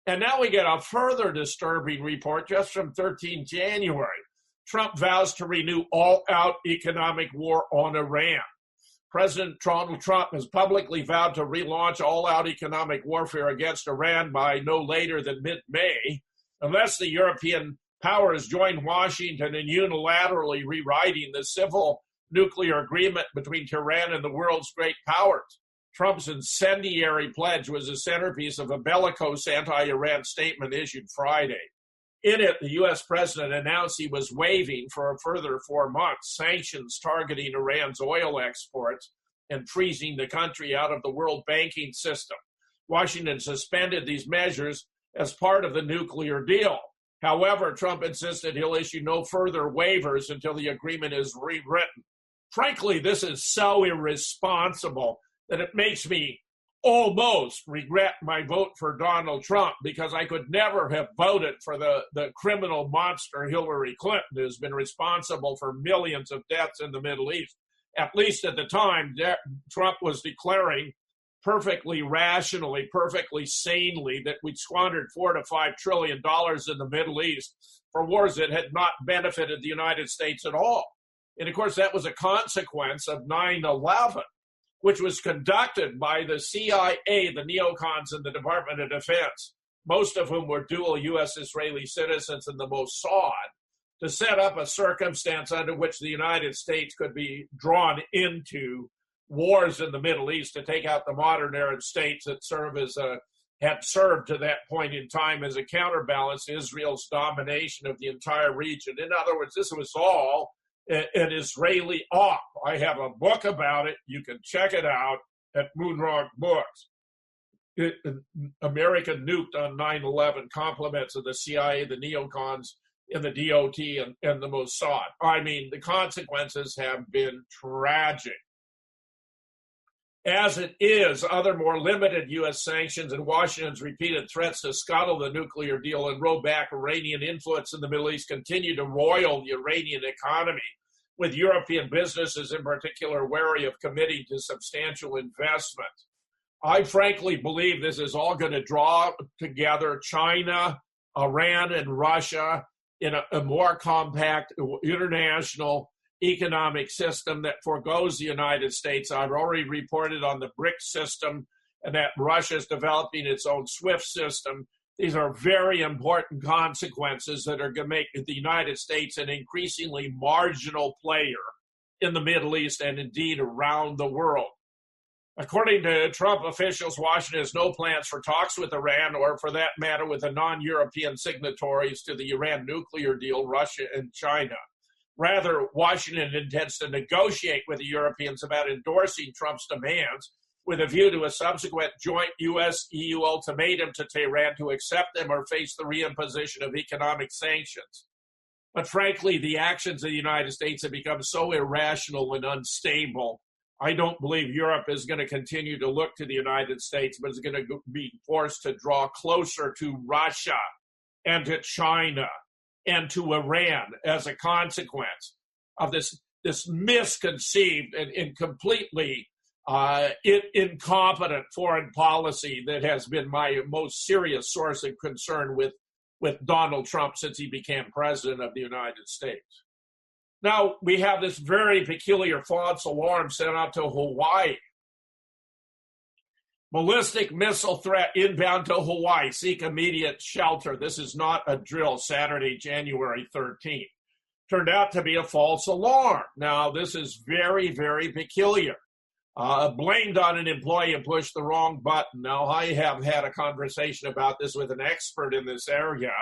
And now we get a further disturbing report just from 13 January. Trump vows to renew all-out economic war on Iran. President Donald Trump has publicly vowed to relaunch all-out economic warfare against Iran by no later than mid-May, unless the European powers join Washington in unilaterally rewriting the civil nuclear agreement between Tehran and the world's great powers. Trump's incendiary pledge was the centerpiece of a bellicose anti-Iran statement issued Friday. In it, the U.S. president announced he was waiving for a further 4 months sanctions targeting Iran's oil exports and freezing the country out of the world banking system. Washington suspended these measures as part of the nuclear deal. However, Trump insisted he'll issue no further waivers until the agreement is rewritten. Frankly, this is so irresponsible that it makes me almost regret my vote for Donald Trump, because I could never have voted for the criminal monster Hillary Clinton, who's been responsible for millions of deaths in the Middle East. At least at the time, Trump was declaring perfectly rationally, perfectly sanely, that we'd squandered $4 to $5 trillion in the Middle East for wars that had not benefited the United States at all. And of course, that was a consequence of 9/11, which was conducted by the CIA, the neocons, and the Department of Defense, most of whom were dual U.S.-Israeli citizens, and the Mossad, to set up a circumstance under which the United States could be drawn into wars in the Middle East to take out the modern Arab states that had served to that point in time as a counterbalance to Israel's domination of the entire region. In other words, this was all an Israeli op. I have a book about it. You can check it out at Moonrock Books. America nuked on 9/11, compliments of the CIA, the neocons, and the DOT, and the Mossad. I mean, the consequences have been tragic. As it is, other more limited U.S. sanctions and Washington's repeated threats to scuttle the nuclear deal and roll back Iranian influence in the Middle East continue to roil the Iranian economy, with European businesses in particular wary of committing to substantial investment. I frankly believe this is all going to draw together China, Iran, and Russia in a more compact international economic system that forgoes the United States. I've already reported on the BRICS system and that Russia is developing its own SWIFT system. These are very important consequences that are going to make the United States an increasingly marginal player in the Middle East and indeed around the world. According to Trump officials, Washington has no plans for talks with Iran, or for that matter with the non-European signatories to the Iran nuclear deal, Russia and China. Rather, Washington intends to negotiate with the Europeans about endorsing Trump's demands with a view to a subsequent joint U.S.-EU ultimatum to Tehran to accept them or face the reimposition of economic sanctions. But frankly, the actions of the United States have become so irrational and unstable. I don't believe Europe is going to continue to look to the United States, but is going to be forced to draw closer to Russia and to China and to Iran as a consequence of this misconceived and completely incompetent foreign policy that has been my most serious source of concern with Donald Trump since he became president of the United States. Now, we have this very peculiar false alarm sent out to Hawaii. Ballistic missile threat inbound to Hawaii. Seek immediate shelter. This is not a drill. Saturday, January 13th. Turned out to be a false alarm. Now, this is very, very peculiar. Blamed on an employee and pushed the wrong button. Now, I have had a conversation about this with an expert in this area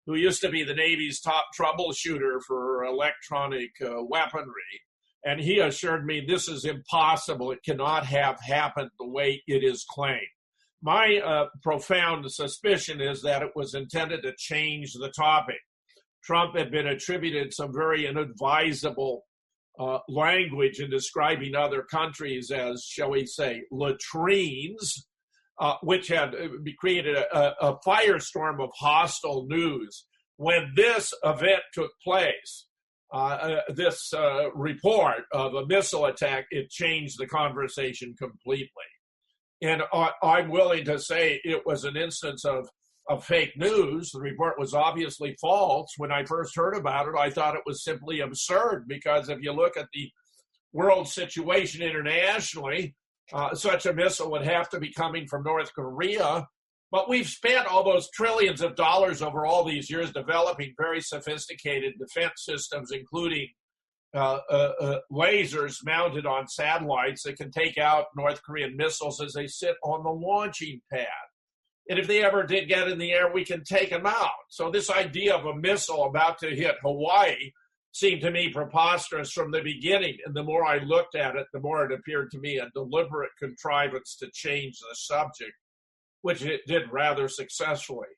who used to be the Navy's top troubleshooter for electronic weaponry. And he assured me this is impossible. It cannot have happened the way it is claimed. My profound suspicion is that it was intended to change the topic. Trump had been attributed some very inadvisable language in describing other countries as, shall we say, latrines, which had created a firestorm of hostile news. When this event took place, this report of a missile attack, it changed the conversation completely. And I'm willing to say it was an instance of fake news. The report was obviously false. When I first heard about it, I thought it was simply absurd, because if you look at the world situation internationally, such a missile would have to be coming from North Korea. But we've spent all those trillions of dollars over all these years developing very sophisticated defense systems, including lasers mounted on satellites that can take out North Korean missiles as they sit on the launching pad. And if they ever did get in the air, we can take them out. So this idea of a missile about to hit Hawaii seemed to me preposterous from the beginning. And the more I looked at it, the more it appeared to me a deliberate contrivance to change the subject, which it did rather successfully.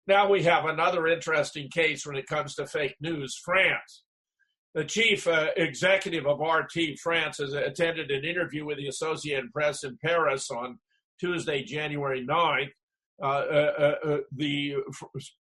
Now we have another interesting case when it comes to fake news, France. The chief executive of RT France has attended an interview with the Associated Press in Paris on Tuesday, January 9th. The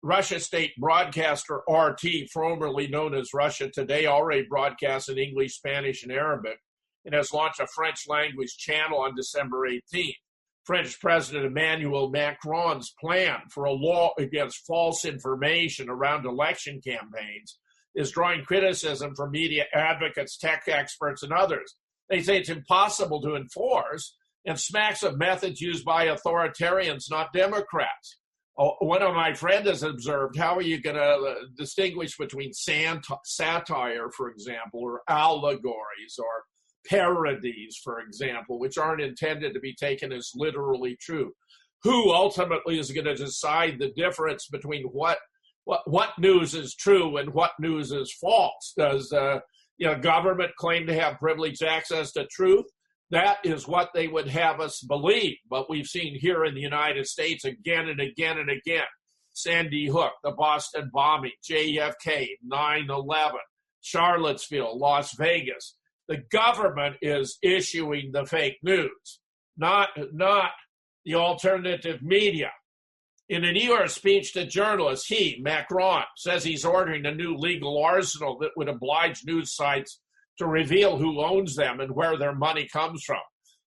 Russia state broadcaster RT, formerly known as Russia Today, already broadcasts in English, Spanish, and Arabic, and has launched a French language channel on December 18th. French President Emmanuel Macron's plan for a law against false information around election campaigns is drawing criticism from media advocates, tech experts, and others. They say it's impossible to enforce and smacks of methods used by authoritarians, not Democrats. One of my friends has observed, how are you going to distinguish between satire, for example, or allegories, or parodies, for example, which aren't intended to be taken as literally true? Who ultimately is going to decide the difference between what news is true and what news is false? Does government claim to have privileged access to truth? That is what they would have us believe. But we've seen here in the United States again and again and again. Sandy Hook, the Boston bombing, JFK, 9/11, Charlottesville, Las Vegas. The government is issuing the fake news, not the alternative media. In a New York speech to journalists, Macron, says he's ordering a new legal arsenal that would oblige news sites to reveal who owns them and where their money comes from.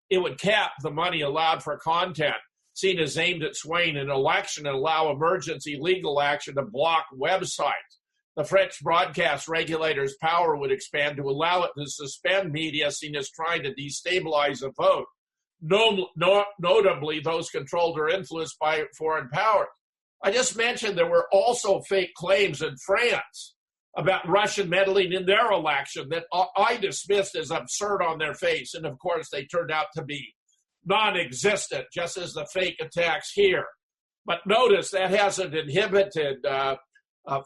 It would cap the money allowed for content seen as aimed at swaying an election and allow emergency legal action to block websites. The French broadcast regulator's power would expand to allow it to suspend media seen as trying to destabilize a vote, notably those controlled or influenced by foreign powers. I just mentioned there were also fake claims in France about Russian meddling in their election that I dismissed as absurd on their face. And of course, they turned out to be non-existent, just as the fake attacks here. But notice that hasn't inhibited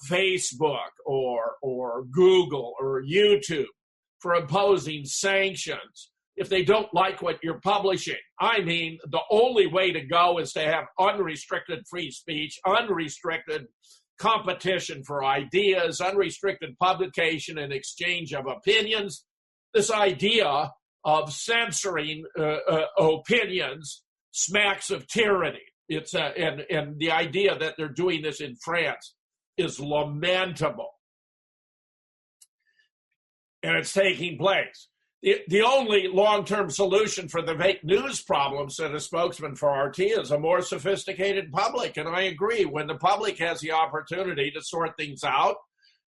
Facebook or Google or YouTube for imposing sanctions if they don't like what you're publishing. I mean, the only way to go is to have unrestricted free speech, unrestricted competition for ideas, unrestricted publication and exchange of opinions. This idea of censoring opinions smacks of tyranny. It's and the idea that they're doing this in France is lamentable, and it's taking place. The only long-term solution for the fake news problem, said a spokesman for RT, is a more sophisticated public. And I agree. When the public has the opportunity to sort things out,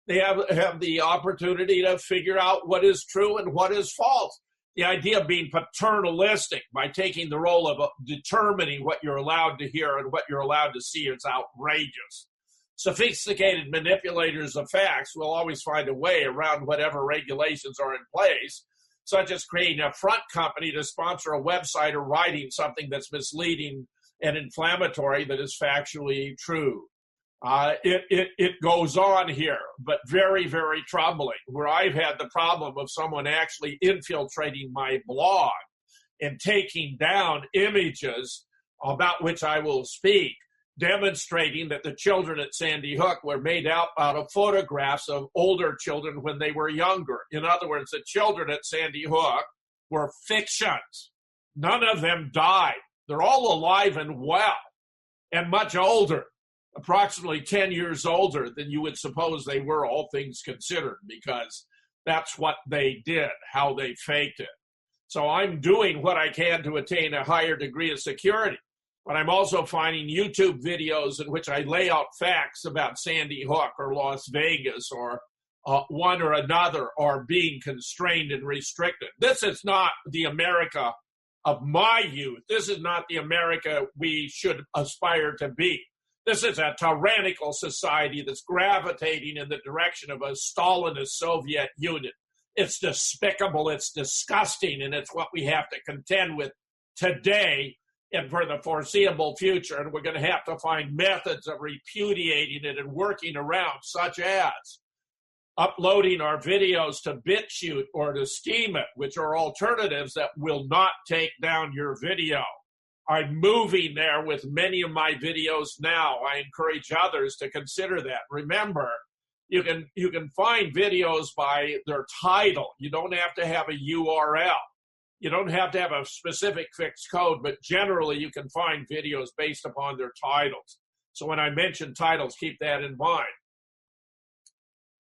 they have the opportunity to figure out what is true and what is false. The idea of being paternalistic by taking the role of determining what you're allowed to hear and what you're allowed to see is outrageous. Sophisticated manipulators of facts will always find a way around whatever regulations are in place, such as creating a front company to sponsor a website or writing something that's misleading and inflammatory that is factually true. It goes on here, but very, very troubling, where I've had the problem of someone actually infiltrating my blog and taking down images about which I will speak, demonstrating that the children at Sandy Hook were made out of photographs of older children when they were younger. In other words, the children at Sandy Hook were fictions. None of them died. They're all alive and well and much older, approximately 10 years older than you would suppose they were, all things considered, because that's what they did, how they faked it. So I'm doing what I can to attain a higher degree of security. But I'm also finding YouTube videos in which I lay out facts about Sandy Hook or Las Vegas or one or another are being constrained and restricted. This is not the America of my youth. This is not the America we should aspire to be. This is a tyrannical society that's gravitating in the direction of a Stalinist Soviet Union. It's despicable, it's disgusting, and it's what we have to contend with today and for the foreseeable future. And we're going to have to find methods of repudiating it and working around, such as uploading our videos to BitChute or to Steemit, which are alternatives that will not take down your video. I'm moving there with many of my videos now. I encourage others to consider that. Remember, you can find videos by their title. You don't have to have a URL. You don't have to have a specific fixed code, but generally you can find videos based upon their titles. So when I mention titles, keep that in mind.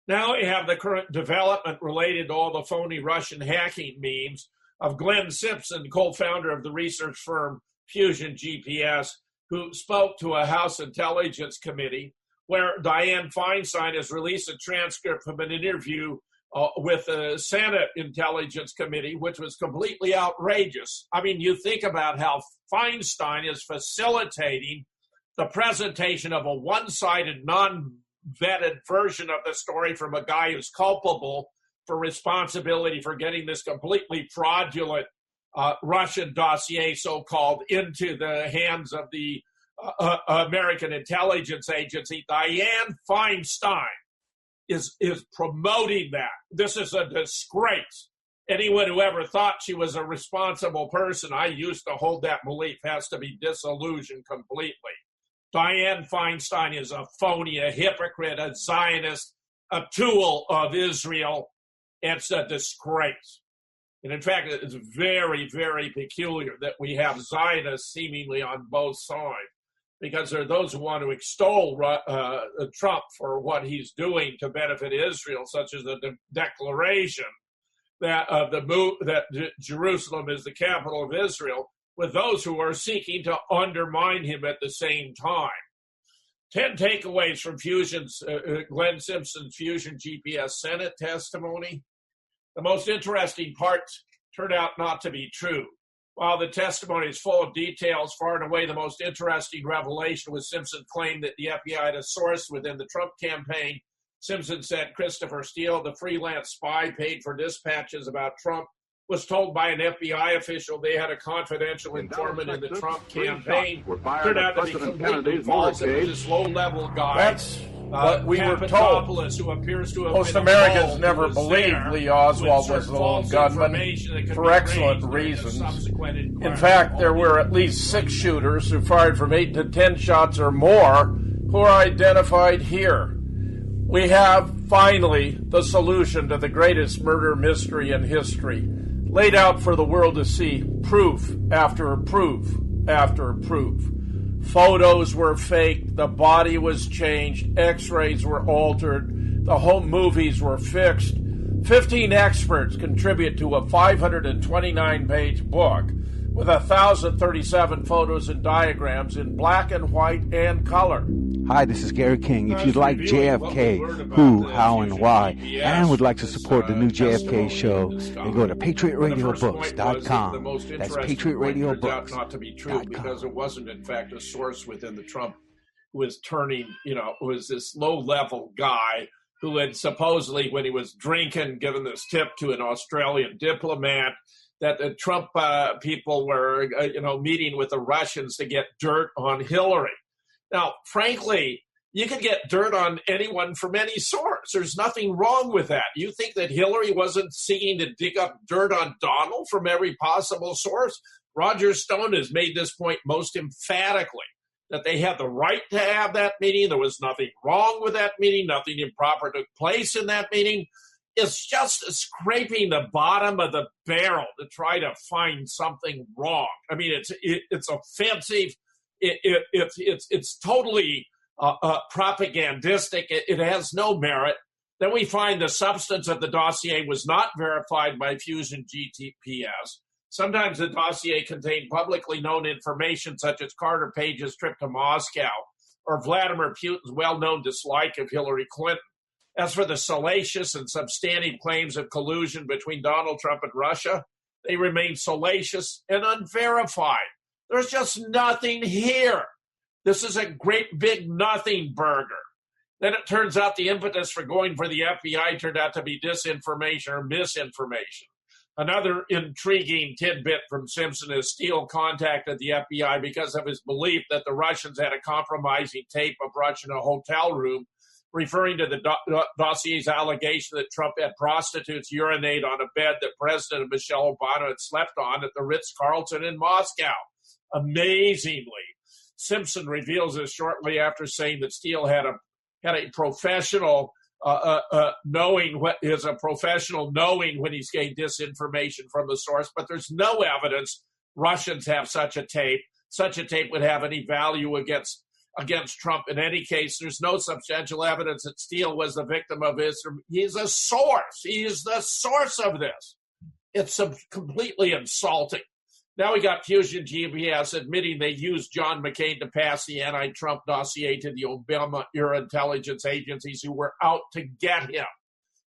Now we have the current development related to all the phony Russian hacking memes of Glenn Simpson, co-founder of the research firm Fusion GPS, who spoke to a House Intelligence Committee where Dianne Feinstein has released a transcript from an interview with the Senate Intelligence Committee, which was completely outrageous. I mean, you think about how Feinstein is facilitating the presentation of a one-sided, non-vetted version of the story from a guy who's culpable for responsibility for getting this completely fraudulent Russian dossier, so-called, into the hands of the American Intelligence Agency. Dianne Feinstein is promoting that. This is a disgrace. Anyone who ever thought she was a responsible person, I used to hold that belief, has to be disillusioned completely. Dianne Feinstein is a phony, a hypocrite, a Zionist, a tool of Israel. It's a disgrace. And in fact, it's very, very peculiar that we have Zionists seemingly on both sides, because there are those who want to extol Trump for what he's doing to benefit Israel, such as the declaration that Jerusalem is the capital of Israel, with those who are seeking to undermine him at the same time. 10 takeaways from Glenn Simpson's Fusion GPS Senate testimony. The most interesting parts turned out not to be true. While the testimony is full of details, far and away the most interesting revelation was Simpson's claim that the FBI had a source within the Trump campaign. Simpson said Christopher Steele, the freelance spy paid for dispatches about Trump, was told by an FBI official they had a confidential informant in the Trump campaign. Turned out to be completely false. It was this low-level guy. That's what we were told. Who appears to have Most been Americans involved, never was believed there Lee Oswald with was the certain lone false gunman information that could for be excellent raised during the reasons. subsequent inquiry. In fact, there were at least 6 shooters who fired from 8 to 10 shots or more who are identified here. We have, finally, the solution to the greatest murder mystery in history, laid out for the world to see, proof after proof after proof. Photos were faked, the body was changed, x-rays were altered, the home movies were fixed. 15 experts contribute to a 529-page book with 1,037 photos and diagrams in black and white and color. Hi, this is Gary King. If you'd like JFK, who, how, and why, and would like to support the new JFK show, then go to PatriotRadioBooks.com. That's PatriotRadioBooks.com. Not to be true, because it wasn't, in fact, a source within the Trump who was was this low-level guy who had supposedly, when he was drinking, given this tip to an Australian diplomat that the Trump people were, meeting with the Russians to get dirt on Hillary. Now, frankly, you can get dirt on anyone from any source. There's nothing wrong with that. You think that Hillary wasn't seeking to dig up dirt on Donald from every possible source? Roger Stone has made this point most emphatically, that they had the right to have that meeting. There was nothing wrong with that meeting. Nothing improper took place in that meeting. It's just scraping the bottom of the barrel to try to find something wrong. I mean, it's offensive. It's totally propagandistic. It has no merit. Then we find the substance of the dossier was not verified by Fusion GPS. Sometimes the dossier contained publicly known information, such as Carter Page's trip to Moscow or Vladimir Putin's well-known dislike of Hillary Clinton. As for the salacious and substantive claims of collusion between Donald Trump and Russia, they remain salacious and unverified. There's just nothing here. This is a great big nothing burger. Then it turns out the impetus for going for the FBI turned out to be disinformation or misinformation. Another intriguing tidbit from Simpson is Steele contacted the FBI because of his belief that the Russians had a compromising tape of Russia in a hotel room, referring to the dossier's allegation that Trump had prostitutes urinate on a bed that President Michelle Obama had slept on at the Ritz-Carlton in Moscow. Amazingly, Simpson reveals this shortly after saying that Steele had a professional knowing what is a professional knowing when he's getting disinformation from the source, but there's no evidence Russians have such a tape. Such a tape would have any value against Trump. In any case, there's no substantial evidence that Steele was the victim of this. He's a source. He is the source of this. It's completely insulting. Now we got Fusion GPS admitting they used John McCain to pass the anti-Trump dossier to the Obama-era intelligence agencies who were out to get him.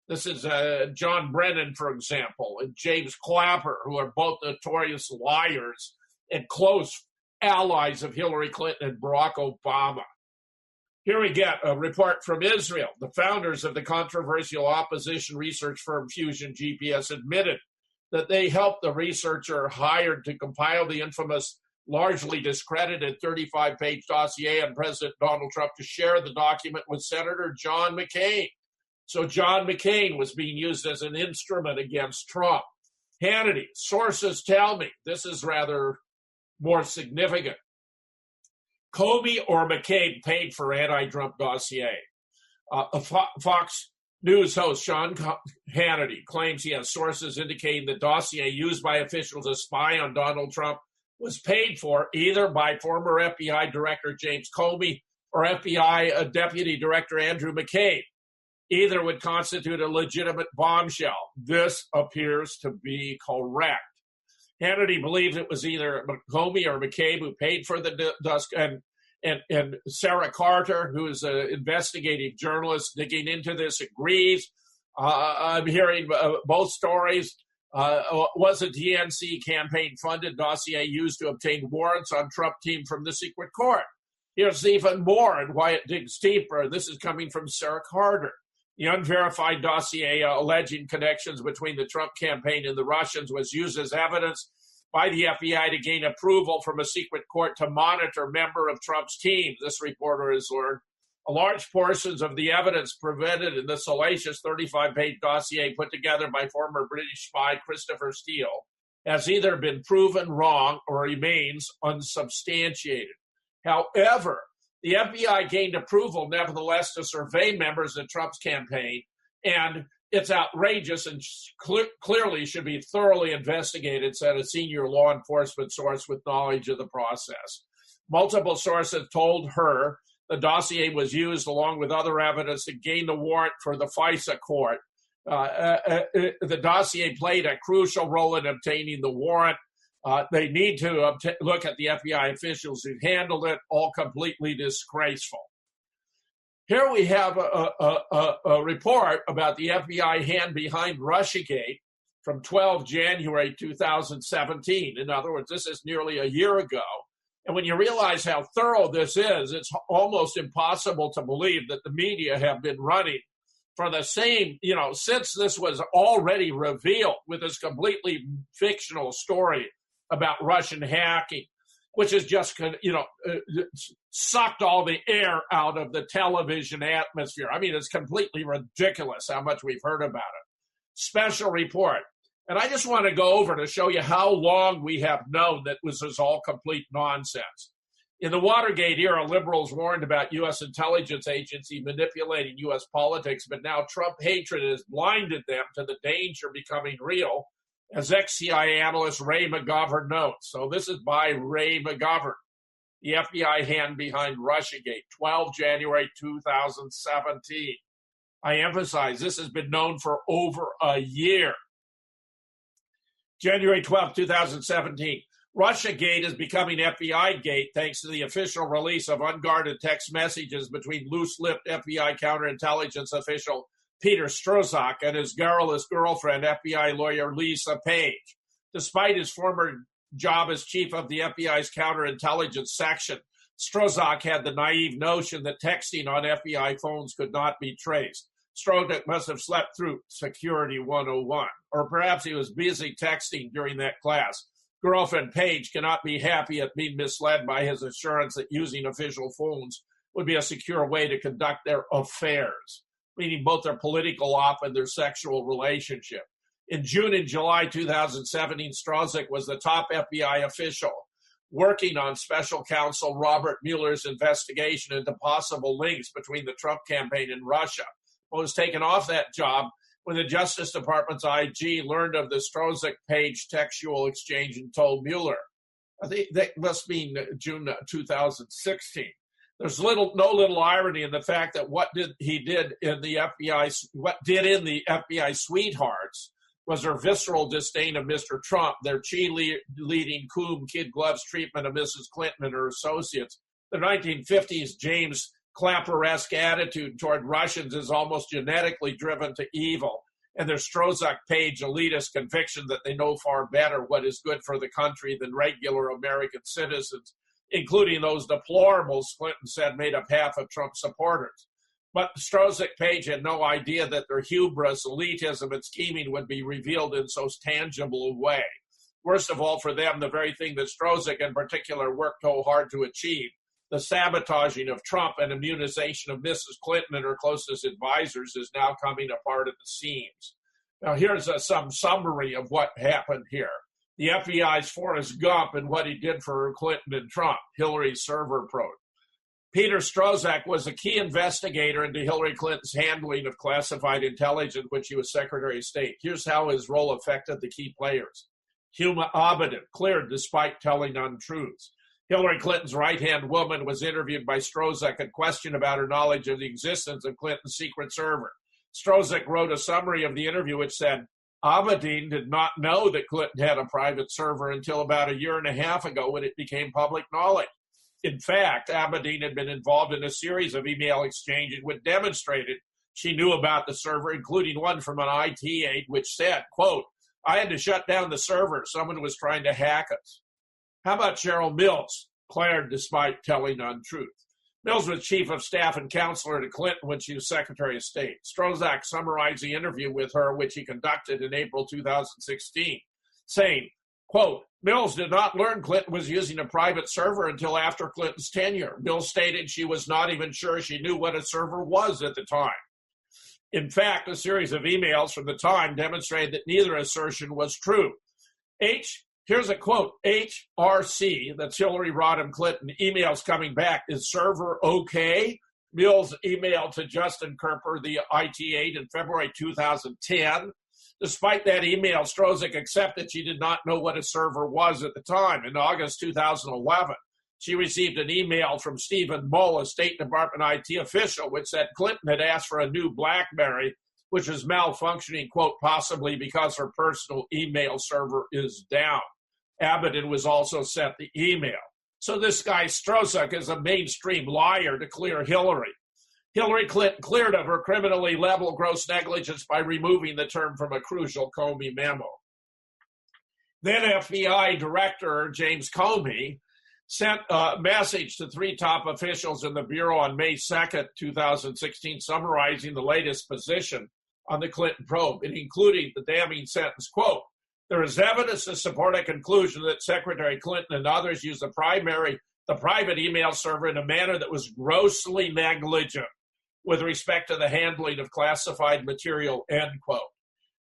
This is John Brennan, for example, and James Clapper, who are both notorious liars and close allies of Hillary Clinton and Barack Obama. Here we get a report from Israel. The founders of the controversial opposition research firm Fusion GPS admitted that they helped the researcher hired to compile the infamous, largely discredited 35-page dossier on President Donald Trump to share the document with Senator John McCain. So John McCain was being used as an instrument against Trump. Hannity, sources tell me, this is rather more significant. Comey or McCain paid for anti-Trump dossier. Fox News host Sean Hannity claims he has sources indicating the dossier used by officials to spy on Donald Trump was paid for either by former FBI Director James Comey or FBI Deputy Director Andrew McCabe. Either would constitute a legitimate bombshell. This appears to be correct. Hannity believes it was either Comey or McCabe who paid for the dusk, and Sarah Carter, who is an investigative journalist digging into this, agrees. I'm hearing both stories. Was a DNC campaign-funded dossier used to obtain warrants on Trump team from the secret court? Here's even more and why it digs deeper. This is coming from Sarah Carter. The unverified dossier alleging connections between the Trump campaign and the Russians was used as evidence by the FBI to gain approval from a secret court to monitor member of Trump's team. This reporter has learned a large portions of the evidence presented in the salacious 35-page dossier put together by former British spy Christopher Steele has either been proven wrong or remains unsubstantiated. However, the FBI gained approval, nevertheless, to survey members of Trump's campaign, and it's outrageous and clearly should be thoroughly investigated, said a senior law enforcement source with knowledge of the process. Multiple sources told her the dossier was used along with other evidence to gain the warrant for the FISA court. The dossier played a crucial role in obtaining the warrant. They need to look at the FBI officials who handled it, all completely disgraceful. Here we have a report about the FBI hand behind Russiagate from 12 January 2017. In other words, this is nearly a year ago. And when you realize how thorough this is, it's almost impossible to believe that the media have been running for the same, since this was already revealed with this completely fictional story about Russian hacking, which has just, sucked all the air out of the television atmosphere. I mean, it's completely ridiculous how much we've heard about it. Special report. And I just want to go over to show you how long we have known that this is all complete nonsense. In the Watergate era, liberals warned about U.S. intelligence agency manipulating U.S. politics, but now Trump hatred has blinded them to the danger becoming real, as ex-CIA analyst Ray McGovern notes. So this is by Ray McGovern. The FBI hand behind Russiagate, 12 January 2017. I emphasize this has been known for over a year. January 12, 2017. Russiagate is becoming FBI Gate thanks to the official release of unguarded text messages between loose-lipped FBI counterintelligence official Peter Strzok and his garrulous girlfriend, FBI lawyer Lisa Page. Despite his former job as chief of the FBI's counterintelligence section, Strzok had the naive notion that texting on FBI phones could not be traced. Strzok must have slept through Security 101, or perhaps he was busy texting during that class. Girlfriend Page cannot be happy at being misled by his assurance that using official phones would be a secure way to conduct their affairs, meaning both their political op and their sexual relationship. In June and July 2017, Strzok was the top FBI official working on special counsel Robert Mueller's investigation into possible links between the Trump campaign and Russia. But was taken off that job when the Justice Department's IG learned of the Strzok-Page textual exchange and told Mueller. I think that must mean June 2016. There's no little irony in the fact that what did in the FBI sweethearts was their visceral disdain of Mr. Trump, their cheerleading coon kid gloves treatment of Mrs. Clinton and her associates. The 1950s James Clapper-esque attitude toward Russians is almost genetically driven to evil, and their Strzok-Page elitist conviction that they know far better what is good for the country than regular American citizens, including those deplorables Clinton said made up half of Trump supporters. But Strzok-Page had no idea that their hubris, elitism, and scheming would be revealed in so tangible a way. Worst of all for them, the very thing that Strzok in particular worked so hard to achieve, the sabotaging of Trump and immunization of Mrs. Clinton and her closest advisors, is now coming apart at the seams. Now, here's some summary of what happened here. The FBI's Forrest Gump and what he did for Clinton and Trump, Hillary's server probe. Peter Strzok was a key investigator into Hillary Clinton's handling of classified intelligence when she was Secretary of State. Here's how his role affected the key players. Huma Abedin cleared despite telling untruths. Hillary Clinton's right-hand woman was interviewed by Strzok and questioned about her knowledge of the existence of Clinton's secret server. Strzok wrote a summary of the interview which said, Abedin did not know that Clinton had a private server until about a year and a half ago when it became public knowledge. In fact, Abedin had been involved in a series of email exchanges which demonstrated she knew about the server, including one from an IT aide which said, quote, I had to shut down the server. Someone was trying to hack us. How about Cheryl Mills, cleared despite telling untruth? Mills was chief of staff and counselor to Clinton when she was Secretary of State. Strzok summarized the interview with her, which he conducted in April 2016, saying, quote, Mills did not learn Clinton was using a private server until after Clinton's tenure. Mills stated she was not even sure she knew what a server was at the time. In fact, a series of emails from the time demonstrated that neither assertion was true. Here's a quote, HRC, that's Hillary Rodham Clinton, emails coming back, is server okay? Mills emailed to Justin Kerper, the IT aide, in February 2010. Despite that email, Strzok accepted she did not know what a server was at the time. In August 2011, she received an email from Stephen Mull, a State Department IT official, which said Clinton had asked for a new BlackBerry, which was malfunctioning, quote, possibly because her personal email server is down. Abedin was also sent the email. So this guy Strzok is a mainstream liar to clear Hillary. Hillary Clinton cleared of her criminally level gross negligence by removing the term from a crucial Comey memo. Then FBI Director James Comey sent a message to three top officials in the Bureau on May 2nd, 2016, summarizing the latest position on the Clinton probe, and including the damning sentence, quote, there is evidence to support a conclusion that Secretary Clinton and others used the private email server in a manner that was grossly negligent with respect to the handling of classified material, end quote.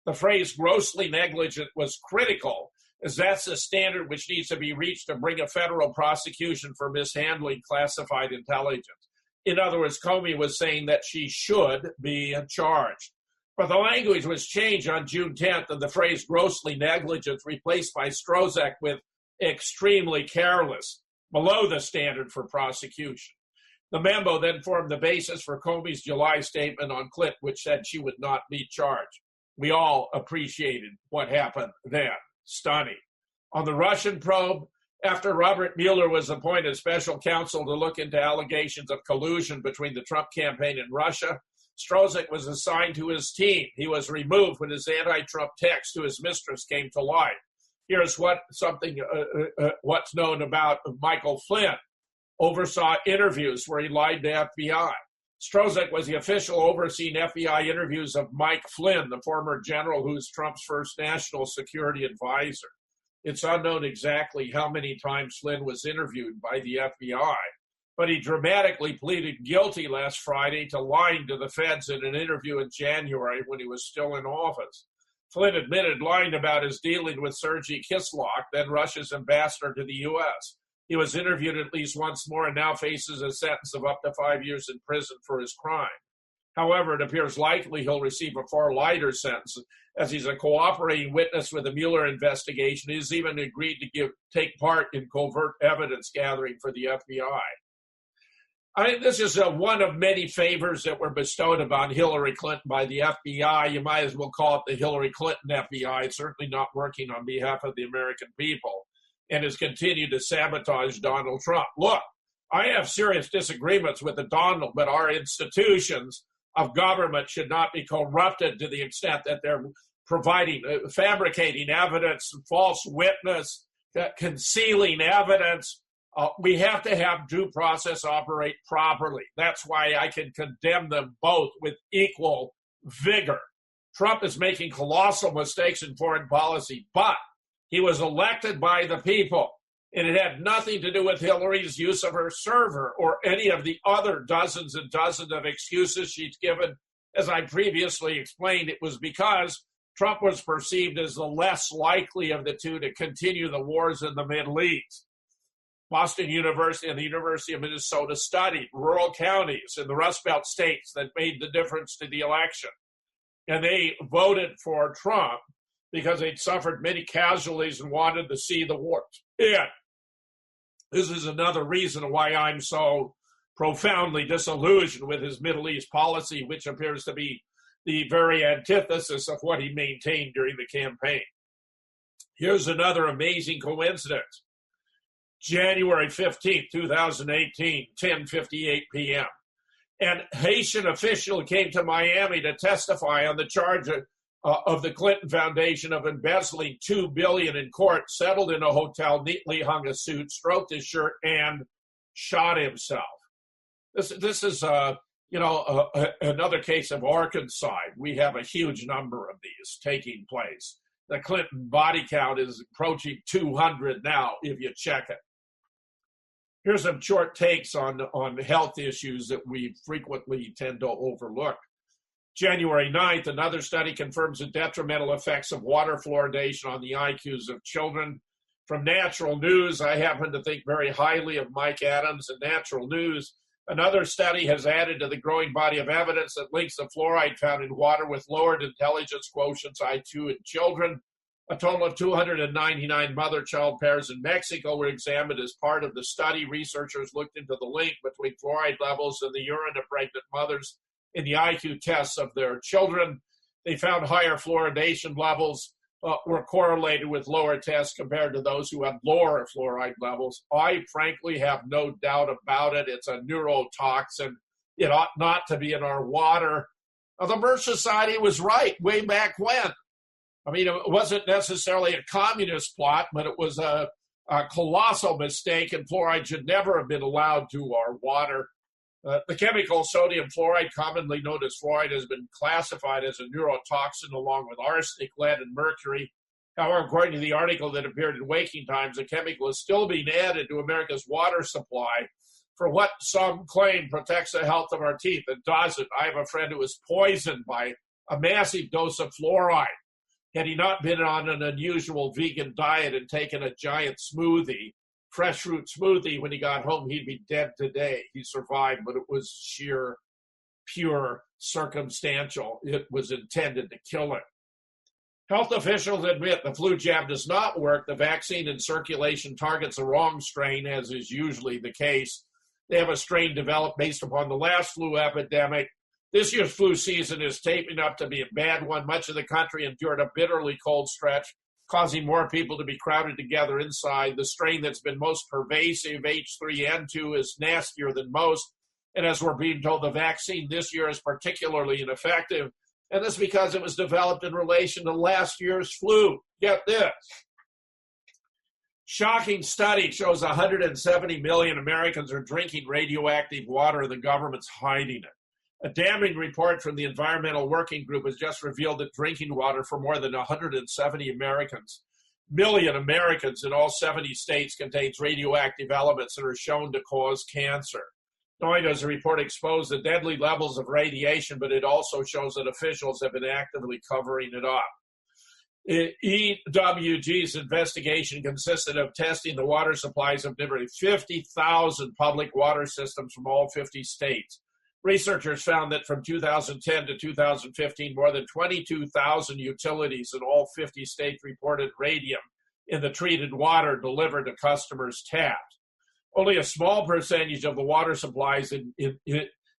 The phrase grossly negligent was critical, as that's the standard which needs to be reached to bring a federal prosecution for mishandling classified intelligence. In other words, Comey was saying that she should be charged. But the language was changed on June 10th, and the phrase grossly negligent replaced by Strzok with extremely careless, below the standard for prosecution. The memo then formed the basis for Comey's July statement on Clinton, which said she would not be charged. We all appreciated what happened then. Stunning. On the Russian probe, after Robert Mueller was appointed special counsel to look into allegations of collusion between the Trump campaign and Russia, Strzok was assigned to his team. He was removed when his anti-Trump text to his mistress came to light. Here's what's known about Michael Flynn. oversaw interviews where he lied to FBI. Strzok was the official overseeing FBI interviews of Mike Flynn, the former general who's Trump's first national security advisor. It's unknown exactly how many times Flynn was interviewed by the FBI, but he dramatically pleaded guilty last Friday to lying to the feds in an interview in January when he was still in office. Flynn admitted lying about his dealing with Sergei Kislyak, then Russia's ambassador to the U.S. He was interviewed at least once more and now faces a sentence of up to 5 years in prison for his crime. However, it appears likely he'll receive a far lighter sentence, as he's a cooperating witness with the Mueller investigation. He's even agreed to take part in covert evidence gathering for the FBI. I think this is one of many favors that were bestowed upon Hillary Clinton by the FBI. You might as well call it the Hillary Clinton FBI. It's certainly not working on behalf of the American people and has continued to sabotage Donald Trump. Look, I have serious disagreements with the Donald, but our institutions of government should not be corrupted to the extent that they're fabricating evidence, false witness, concealing evidence. We have to have due process operate properly. That's why I can condemn them both with equal vigor. Trump is making colossal mistakes in foreign policy, but he was elected by the people, and it had nothing to do with Hillary's use of her server or any of the other dozens and dozens of excuses she's given. As I previously explained, it was because Trump was perceived as the less likely of the two to continue the wars in the Middle East. Boston University and the University of Minnesota studied rural counties in the Rust Belt states that made the difference to the election. And they voted for Trump because they'd suffered many casualties and wanted to see the wars end. This is another reason why I'm so profoundly disillusioned with his Middle East policy, which appears to be the very antithesis of what he maintained during the campaign. Here's another amazing coincidence. January 15th, 2018, 10:58 p.m. An Haitian official came to Miami to testify on the charge of the Clinton Foundation of embezzling $2 billion in court, settled in a hotel, neatly hung a suit, stroked his shirt, and shot himself. This is another case of Arkansas. We have a huge number of these taking place. The Clinton body count is approaching 200 now, if you check it. Here's some short takes on health issues that we frequently tend to overlook. January 9th, another study confirms the detrimental effects of water fluoridation on the IQs of children. From Natural News, I happen to think very highly of Mike Adams and Natural News. Another study has added to the growing body of evidence that links the fluoride found in water with lowered intelligence quotients, IQ, in children. A total of 299 mother-child pairs in Mexico were examined as part of the study. Researchers looked into the link between fluoride levels in the urine of pregnant mothers in the IQ tests of their children. They found higher fluoridation levels were correlated with lower tests compared to those who had lower fluoride levels. I frankly have no doubt about it. It's a neurotoxin. It ought not to be in our water. The Birch Society was right way back when. I mean, it wasn't necessarily a communist plot, but it was a colossal mistake, and fluoride should never have been allowed to our water. The chemical sodium fluoride, commonly known as fluoride, has been classified as a neurotoxin along with arsenic, lead, and mercury. However, according to the article that appeared in Waking Times, the chemical is still being added to America's water supply for what some claim protects the health of our teeth. It doesn't. I have a friend who was poisoned by a massive dose of fluoride. Had he not been on an unusual vegan diet and taken a giant smoothie, fresh fruit smoothie, when he got home, he'd be dead today. He survived, but it was sheer, pure, circumstantial. It was intended to kill him. Health officials admit the flu jab does not work. The vaccine in circulation targets the wrong strain, as is usually the case. They have a strain developed based upon the last flu epidemic. This year's flu season is shaping up to be a bad one. Much of the country endured a bitterly cold stretch, causing more people to be crowded together inside. The strain that's been most pervasive, H3N2, is nastier than most. And as we're being told, the vaccine this year is particularly ineffective. And this is because it was developed in relation to last year's flu. Get this. Shocking study shows 170 million Americans are drinking radioactive water. The government's hiding it. A damning report from the Environmental Working Group has just revealed that drinking water for more than 170 million Americans in all 70 states contains radioactive elements that are shown to cause cancer. Not only does the report expose the deadly levels of radiation, but it also shows that officials have been actively covering it up. EWG's investigation consisted of testing the water supplies of nearly 50,000 public water systems from all 50 states. Researchers found that from 2010 to 2015, more than 22,000 utilities in all 50 states reported radium in the treated water delivered to customers' taps. Only a small percentage of the water supplies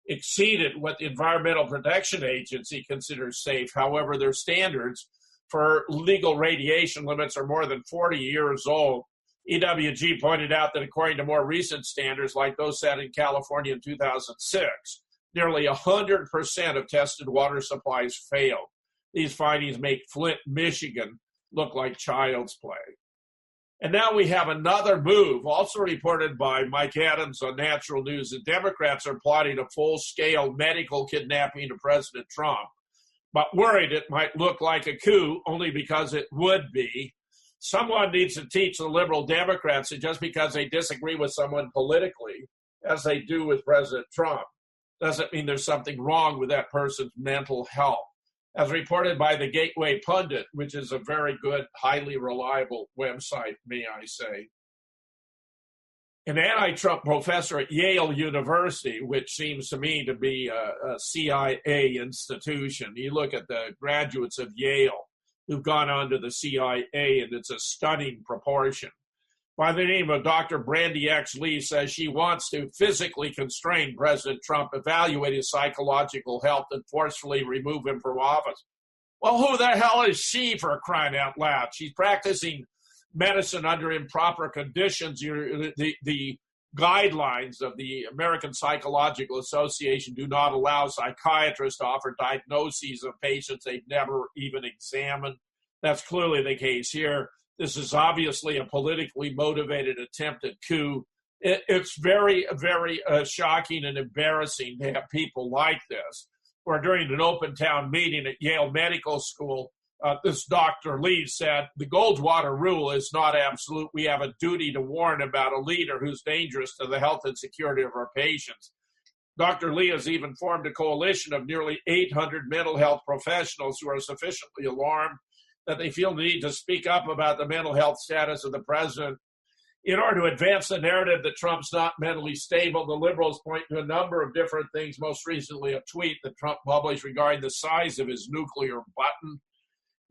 exceeded what the Environmental Protection Agency considers safe. However, their standards for legal radiation limits are more than 40 years old. EWG pointed out that according to more recent standards, like those set in California in 2006, nearly 100% of tested water supplies failed. These findings make Flint, Michigan look like child's play. And now we have another move, also reported by Mike Adams on Natural News. The Democrats are plotting a full-scale medical kidnapping of President Trump, but worried it might look like a coup only because it would be. Someone needs to teach the liberal Democrats that just because they disagree with someone politically, as they do with President Trump, doesn't mean there's something wrong with that person's mental health. As reported by the Gateway Pundit, which is a very good, highly reliable website, may I say. An anti-Trump professor at Yale University, which seems to me to be a CIA institution. You look at the graduates of Yale who've gone on to the CIA, and it's a stunning proportion. By the name of Dr. Brandy X. Lee, says she wants to physically constrain President Trump, evaluate his psychological health, and forcefully remove him from office. Well, who the hell is she, for crying out loud? She's practicing medicine under improper conditions. The guidelines of the American Psychological Association do not allow psychiatrists to offer diagnoses of patients they've never even examined. That's clearly the case here. This is obviously a politically motivated attempted coup. It's very, very shocking and embarrassing to have people like this. Where during an open town meeting at Yale Medical School, this Dr. Lee said, the Goldwater rule is not absolute. We have a duty to warn about a leader who's dangerous to the health and security of our patients. Dr. Lee has even formed a coalition of nearly 800 mental health professionals who are sufficiently alarmed that they feel the need to speak up about the mental health status of the president. In order to advance the narrative that Trump's not mentally stable, the liberals point to a number of different things, most recently a tweet that Trump published regarding the size of his nuclear button.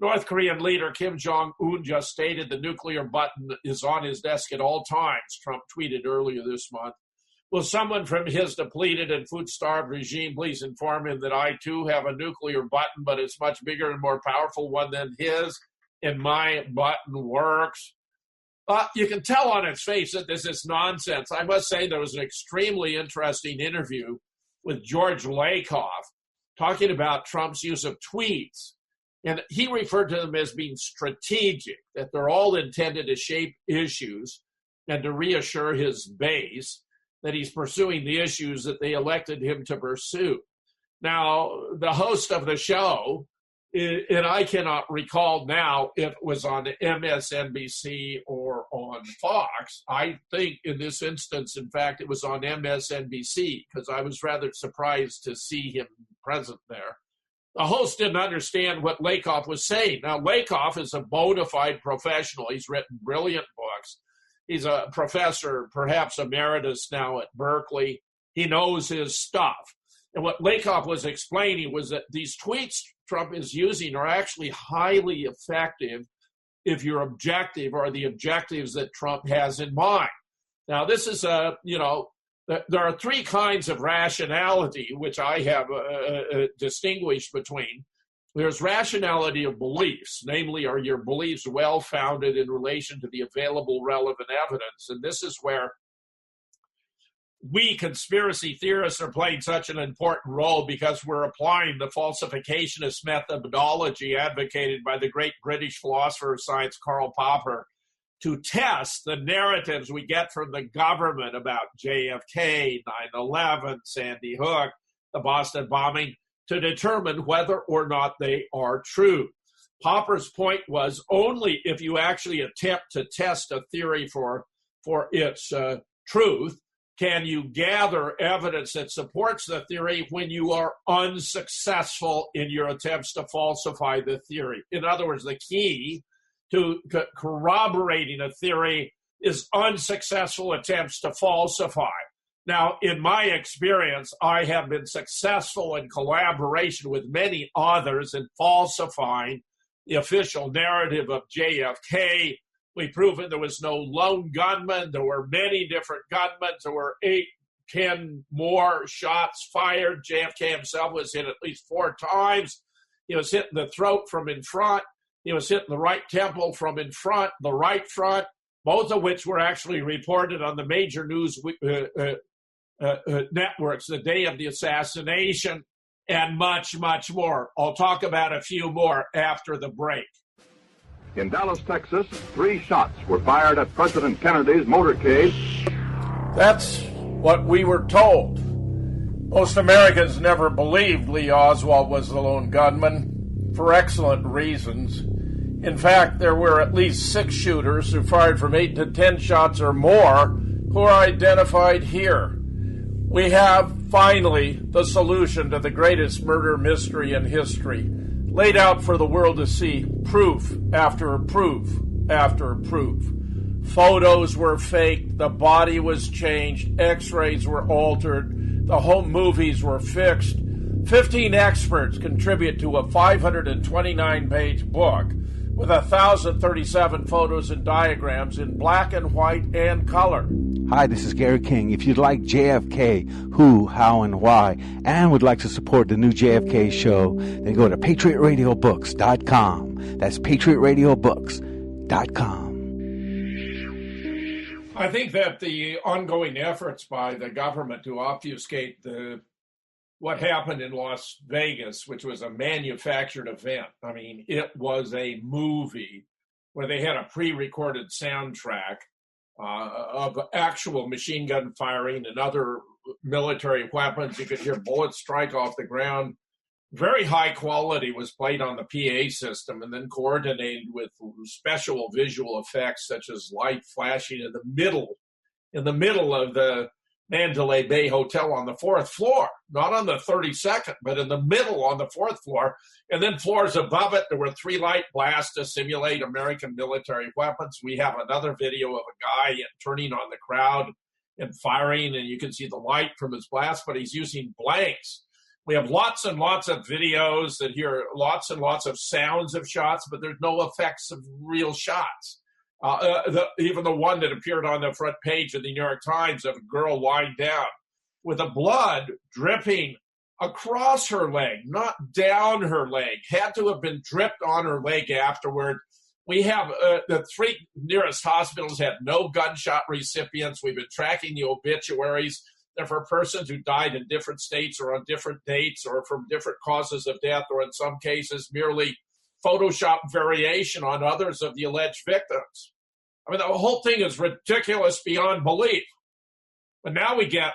North Korean leader Kim Jong-un just stated the nuclear button is on his desk at all times, Trump tweeted earlier this month. Will someone from his depleted and food-starved regime please inform him that I, too, have a nuclear button, but it's much bigger and more powerful one than his, and my button works? You can tell on its face that this is nonsense. I must say there was an extremely interesting interview with George Lakoff talking about Trump's use of tweets. And he referred to them as being strategic, that they're all intended to shape issues and to reassure his base that he's pursuing the issues that they elected him to pursue. Now, the host of the show, and I cannot recall now if it was on MSNBC or on Fox. I think in this instance, in fact, it was on MSNBC because I was rather surprised to see him present there. The host didn't understand what Lakoff was saying. Now, Lakoff is a bona fide professional. He's written brilliant books. He's a professor, perhaps emeritus now at Berkeley. He knows his stuff. And what Lakoff was explaining was that these tweets Trump is using are actually highly effective if your objective are the objectives that Trump has in mind. Now, this is there are three kinds of rationality, which I have distinguished between. There's rationality of beliefs, namely, are your beliefs well-founded in relation to the available relevant evidence? And this is where we conspiracy theorists are playing such an important role because we're applying the falsificationist methodology advocated by the great British philosopher of science Karl Popper to test the narratives we get from the government about JFK, 9/11, Sandy Hook, the Boston bombing, to determine whether or not they are true. Popper's point was only if you actually attempt to test a theory for its truth can you gather evidence that supports the theory when you are unsuccessful in your attempts to falsify the theory. In other words, the key to corroborating a theory is unsuccessful attempts to falsify. Now, in my experience, I have been successful in collaboration with many others in falsifying the official narrative of JFK. We've proven there was no lone gunman. There were many different gunmen. There were 8, 10 more shots fired. JFK himself was hit at least 4 times. He was hit in the throat from in front. He was hit in the right temple from in front, the right front, both of which were actually reported on the major news networks the day of the assassination, and much, much more. I'll talk about a few more after the break. In Dallas, Texas, 3 shots were fired at President Kennedy's motorcade. That's what we were told. Most Americans never believed Lee Oswald was the lone gunman for excellent reasons. In fact, there were at least 6 shooters who fired from 8 to 10 shots or more who are identified here. We have, finally, the solution to the greatest murder mystery in history, laid out for the world to see, proof after proof after proof. Photos were faked, the body was changed, x-rays were altered, the home movies were fixed. 15 experts contribute to a 529-page book with 1,037 photos and diagrams in black and white and color. Hi, this is Gary King. If you'd like JFK, who, how, and why, and would like to support the new JFK show, then go to PatriotRadioBooks.com. That's PatriotRadioBooks.com. I think that the ongoing efforts by the government to obfuscate what happened in Las Vegas, which was a manufactured event. I mean, it was a movie where they had a pre-recorded soundtrack of actual machine gun firing and other military weapons. You could hear bullets strike off the ground. Very high quality was played on the PA system and then coordinated with special visual effects such as light flashing in the middle of the Mandalay Bay Hotel on the 4th floor, not on the 32nd, but in the middle on the 4th floor. And then floors above it, there were 3 light blasts to simulate American military weapons. We have another video of a guy turning on the crowd and firing, and you can see the light from his blast, but he's using blanks. We have lots and lots of videos that hear lots and lots of sounds of shots, but there's no effects of real shots. Even the one that appeared on the front page of the New York Times of a girl lying down with the blood dripping across her leg, not down her leg, had to have been dripped on her leg afterward. We have the 3 nearest hospitals had no gunshot recipients. We've been tracking the obituaries. They're for persons who died in different states or on different dates or from different causes of death, or in some cases merely Photoshop variation on others of the alleged victims. I mean, the whole thing is ridiculous beyond belief. But now we get,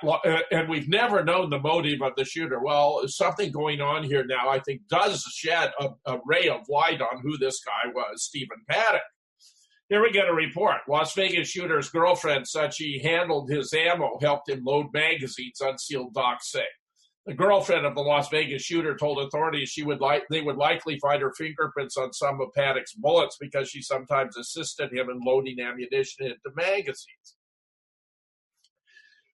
and we've never known the motive of the shooter. Well, there's something going on here now, I think, does shed a ray of light on who this guy was, Stephen Paddock. Here we get a report. Las Vegas shooter's girlfriend said she handled his ammo, helped him load magazines, unsealed docs say. The girlfriend of the Las Vegas shooter told authorities they would likely find her fingerprints on some of Paddock's bullets because she sometimes assisted him in loading ammunition into magazines.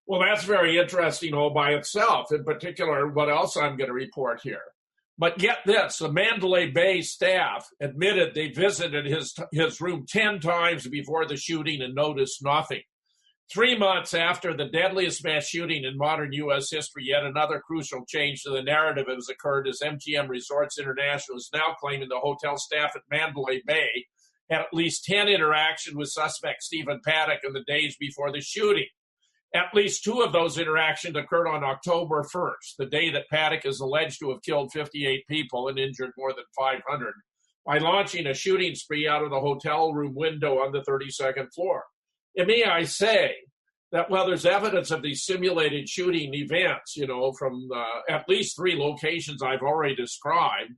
Well, that's very interesting all by itself. In particular, what else I'm going to report here. But get this, the Mandalay Bay staff admitted they visited his room 10 times before the shooting and noticed nothing. 3 months after the deadliest mass shooting in modern U.S. history, yet another crucial change to the narrative has occurred as MGM Resorts International is now claiming the hotel staff at Mandalay Bay had at least 10 interactions with suspect Stephen Paddock in the days before the shooting. At least 2 of those interactions occurred on October 1st, the day that Paddock is alleged to have killed 58 people and injured more than 500 by launching a shooting spree out of the hotel room window on the 32nd floor. And may I say that while there's evidence of these simulated shooting events, from at least 3 locations I've already described,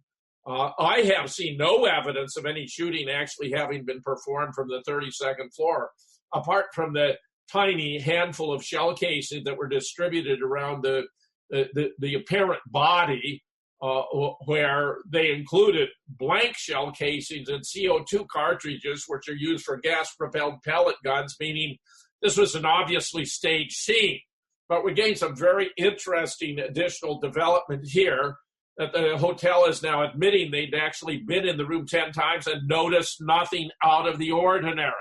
I have seen no evidence of any shooting actually having been performed from the 32nd floor, apart from the tiny handful of shell casings that were distributed around the apparent body, where they included blank shell casings and CO2 cartridges, which are used for gas-propelled pellet guns, meaning this was an obviously staged scene. But we gained some very interesting additional development here, that the hotel is now admitting they'd actually been in the room 10 times and noticed nothing out of the ordinary.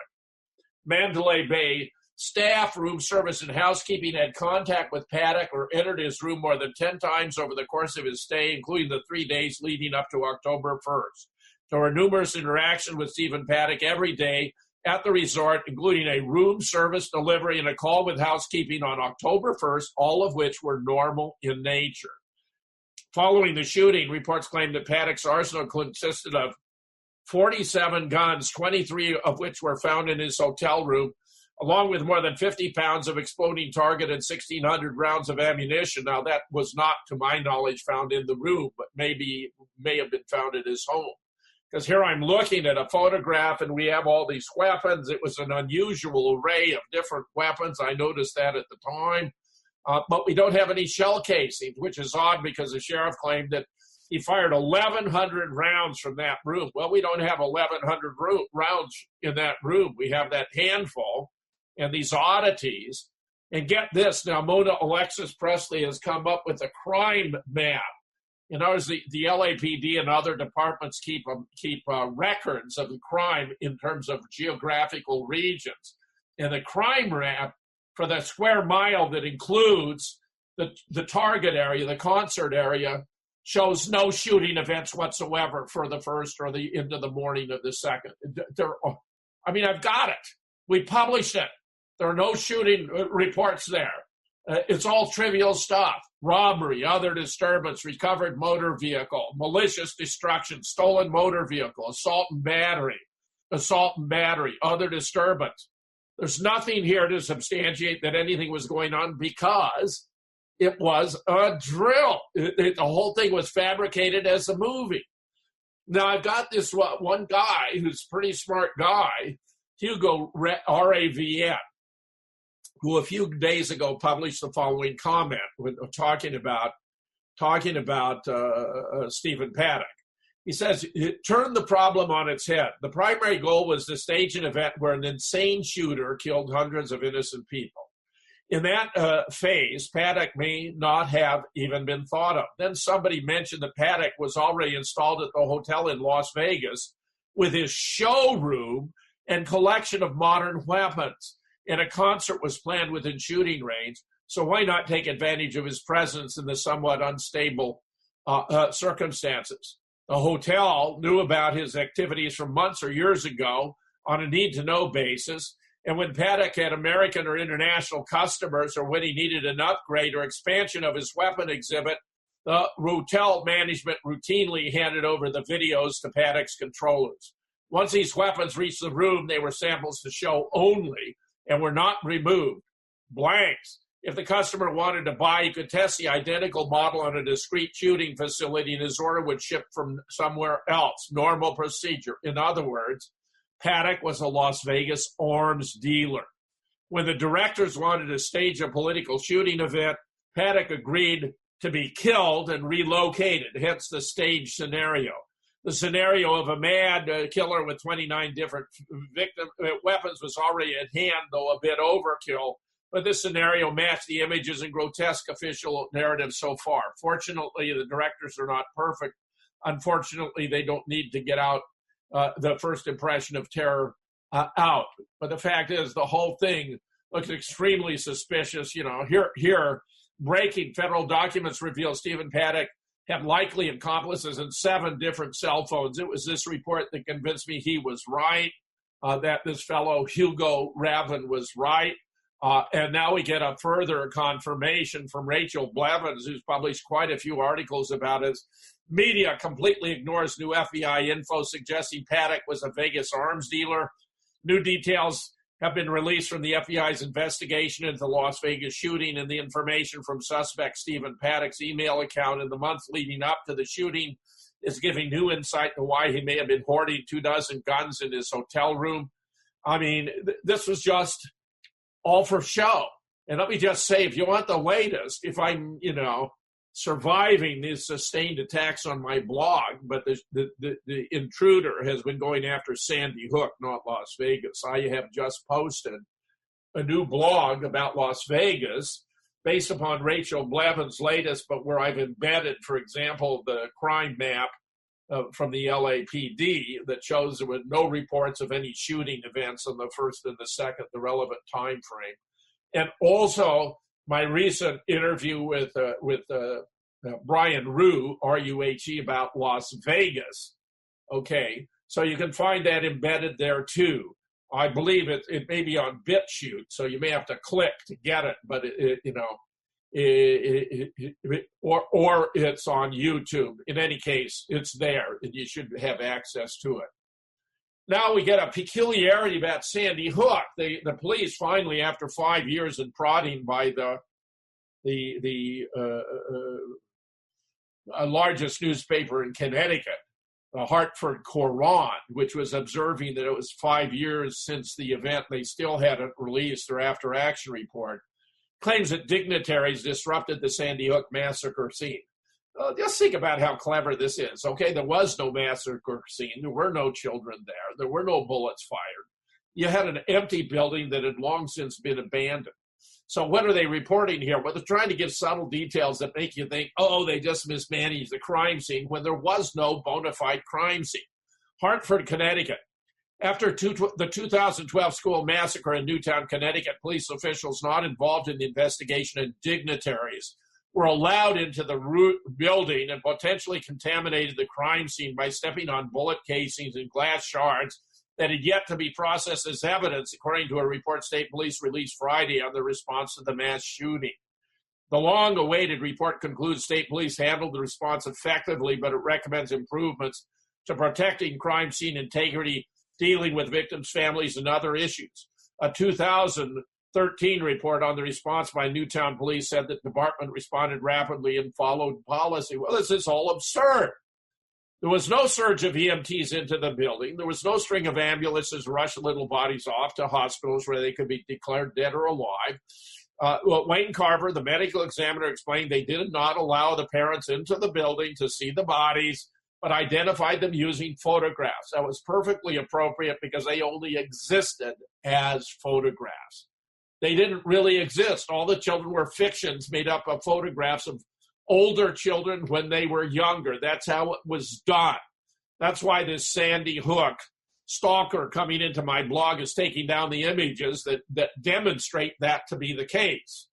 Mandalay Bay staff, room service, and housekeeping had contact with Paddock or entered his room more than 10 times over the course of his stay, including the 3 days leading up to October 1st. There were numerous interactions with Stephen Paddock every day at the resort, including a room service delivery and a call with housekeeping on October 1st, all of which were normal in nature. Following the shooting, reports claim that Paddock's arsenal consisted of 47 guns, 23 of which were found in his hotel room, along with more than 50 pounds of exploding target and 1,600 rounds of ammunition. Now, that was not, to my knowledge, found in the room, but may have been found at his home. Because here I'm looking at a photograph, and we have all these weapons. It was an unusual array of different weapons. I noticed that at the time. But we don't have any shell casings, which is odd because the sheriff claimed that he fired 1,100 rounds from that room. Well, we don't have 1,100 rounds in that room. We have that handful and these oddities. And get this, now Mona Alexis Presley has come up with a crime map. In others, the LAPD and other departments keep records of the crime in terms of geographical regions. And the crime map for the square mile that includes the target area, the concert area, shows no shooting events whatsoever for the first or the into the morning of the second. I've got it. We published it. There are no shooting reports there. It's all trivial stuff. Robbery, other disturbance, recovered motor vehicle, malicious destruction, stolen motor vehicle, assault and battery, other disturbance. There's nothing here to substantiate that anything was going on because it was a drill. The whole thing was fabricated as a movie. Now, I've got this one guy who's a pretty smart guy, Hugo Ravn, who a few days ago published the following comment talking about Stephen Paddock. He says, it turned the problem on its head. The primary goal was to stage an event where an insane shooter killed hundreds of innocent people. In that phase, Paddock may not have even been thought of. Then somebody mentioned that Paddock was already installed at the hotel in Las Vegas with his showroom and collection of modern weapons. And a concert was planned within shooting range. So why not take advantage of his presence in the somewhat unstable circumstances? The hotel knew about his activities from months or years ago on a need-to-know basis. And when Paddock had American or international customers, or when he needed an upgrade or expansion of his weapon exhibit, the hotel management routinely handed over the videos to Paddock's controllers. Once these weapons reached the room, they were samples to show only and were not removed. Blanks. If the customer wanted to buy, he could test the identical model on a discrete shooting facility, and his order would ship from somewhere else. Normal procedure. In other words, Paddock was a Las Vegas arms dealer. When the directors wanted to stage a political shooting event, Paddock agreed to be killed and relocated, hence the stage scenario. The scenario of a mad killer with 29 different weapons was already at hand, though a bit overkill. But this scenario matched the images and grotesque official narrative so far. Fortunately, the directors are not perfect. Unfortunately, they don't need to get out the first impression of terror out. But the fact is, the whole thing looks extremely suspicious. Here, breaking federal documents reveal Stephen Paddock had likely accomplices in 7 different cell phones. It was this report that convinced me he was right, that this fellow Hugo Ravn was right. And now we get a further confirmation from Rachel Blevins, who's published quite a few articles about Media completely ignores new FBI info suggesting Paddock was a Vegas arms dealer. New details have been released from the FBI's investigation into the Las Vegas shooting, and the information from suspect Stephen Paddock's email account in the months leading up to the shooting is giving new insight to why he may have been hoarding 24 guns in his hotel room. I mean, this was just all for show. And let me just say, if you want the latest, if I'm, surviving these sustained attacks on my blog, but the intruder has been going after Sandy Hook, not Las Vegas. I have just posted a new blog about Las Vegas based upon Rachel Blevin's latest, but where I've embedded, for example, the crime map from the LAPD that shows there were no reports of any shooting events on the 1st and the 2nd, the relevant time frame. And also my recent interview with Brian Ruhe, R-U-H-E, about Las Vegas. Okay, so you can find that embedded there too. I believe it may be on BitChute, so you may have to click to get it, but or it's on YouTube. In any case, it's there, and you should have access to it. Now we get a peculiarity about Sandy Hook. The police finally, after 5 years in prodding by the largest newspaper in Connecticut, the Hartford Courant, which was observing that it was 5 years since the event, they still hadn't released their after-action report, claims that dignitaries disrupted the Sandy Hook massacre scene. Just think about how clever this is. Okay, there was no massacre scene. There were no children there. There were no bullets fired. You had an empty building that had long since been abandoned. So what are they reporting here? Well, they're trying to give subtle details that make you think, they just mismanaged the crime scene when there was no bona fide crime scene. Hartford, Connecticut. After the 2012 school massacre in Newtown, Connecticut, police officials not involved in the investigation and dignitaries were allowed into the building and potentially contaminated the crime scene by stepping on bullet casings and glass shards that had yet to be processed as evidence, according to a report state police released Friday on the response to the mass shooting. The long-awaited report concludes state police handled the response effectively, but it recommends improvements to protecting crime scene integrity, dealing with victims' families, and other issues. A 2013 report on the response by Newtown Police said that the department responded rapidly and followed policy. Well, this is all absurd. There was no surge of EMTs into the building. There was no string of ambulances rushing little bodies off to hospitals where they could be declared dead or alive. Wayne Carver, the medical examiner, explained they did not allow the parents into the building to see the bodies, but identified them using photographs. That was perfectly appropriate because they only existed as photographs. They didn't really exist. All the children were fictions made up of photographs of older children when they were younger. That's how it was done. That's why this Sandy Hook stalker coming into my blog is taking down the images that demonstrate that to be the case.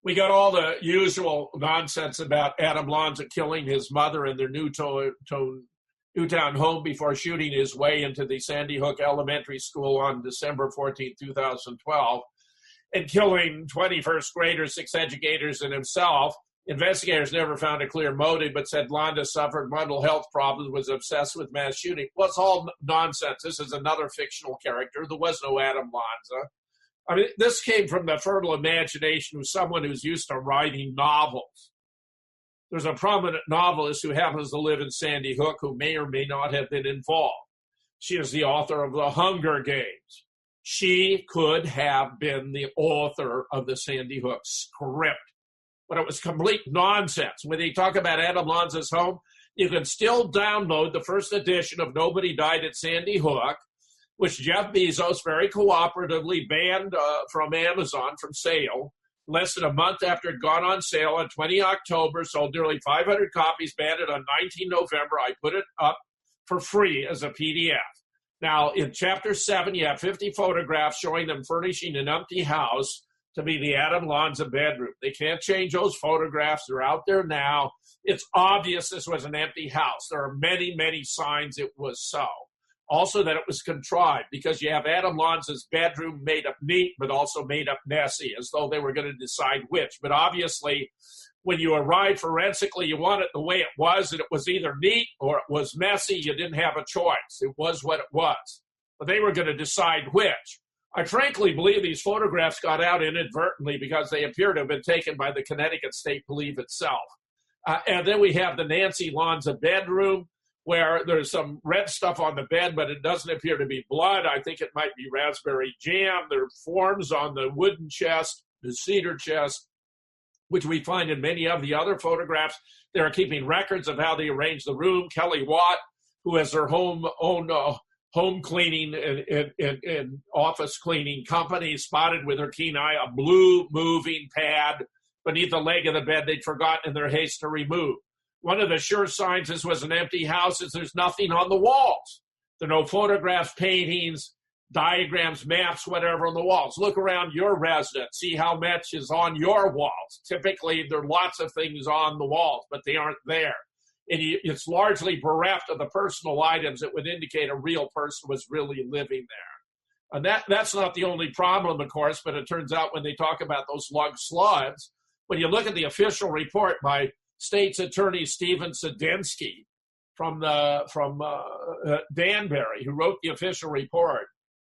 We got all the usual nonsense about Adam Lanza killing his mother in their Newtown home before shooting his way into the Sandy Hook Elementary School on December 14, 2012, and killing 21st graders, 6 educators, and himself. Investigators never found a clear motive, but said Lanza suffered mental health problems, was obsessed with mass shooting. Well, it's all nonsense. This is another fictional character. There was no Adam Lanza. I mean, this came from the fertile imagination of someone who's used to writing novels. There's a prominent novelist who happens to live in Sandy Hook who may or may not have been involved. She is the author of The Hunger Games. She could have been the author of the Sandy Hook script, but it was complete nonsense. When they talk about Adam Lanza's home, you can still download the first edition of Nobody Died at Sandy Hook, which Jeff Bezos very cooperatively banned from Amazon from sale. Less than a month after it had gone on sale on 20 October, sold nearly 500 copies, banned it on 19 November. I put it up for free as a PDF. Now, in Chapter 7, you have 50 photographs showing them furnishing an empty house to be the Adam Lanza bedroom. They can't change those photographs. They're out there now. It's obvious this was an empty house. There are many, many signs it was so. Also that it was contrived because you have Adam Lanza's bedroom made up neat but also made up messy, as though they were going to decide which. But obviously when you arrived forensically, you want it the way it was, and it was either neat or it was messy. You didn't have a choice. It was what it was. But they were going to decide which. I frankly believe these photographs got out inadvertently because they appear to have been taken by the Connecticut State Police itself. And then we have the Nancy Lanza bedroom, where there's some red stuff on the bed, but it doesn't appear to be blood. I think it might be raspberry jam. There are forms on the wooden chest, the cedar chest, which we find in many of the other photographs. They are keeping records of how they arranged the room. Kelly Watt, who has her own home cleaning and office cleaning company, spotted with her keen eye a blue moving pad beneath the leg of the bed they'd forgotten in their haste to remove. One of the sure signs this was an empty house is there's nothing on the walls. There are no photographs, paintings, diagrams, maps, whatever on the walls. Look around your residence. See how much is on your walls. Typically, there are lots of things on the walls, but they aren't there. And it's largely bereft of the personal items that would indicate a real person was really living there. And that's not the only problem, of course, but it turns out when they talk about those lug slugs, when you look at the official report by State's Attorney Stephen Sedensky from Danbury, who wrote the official report,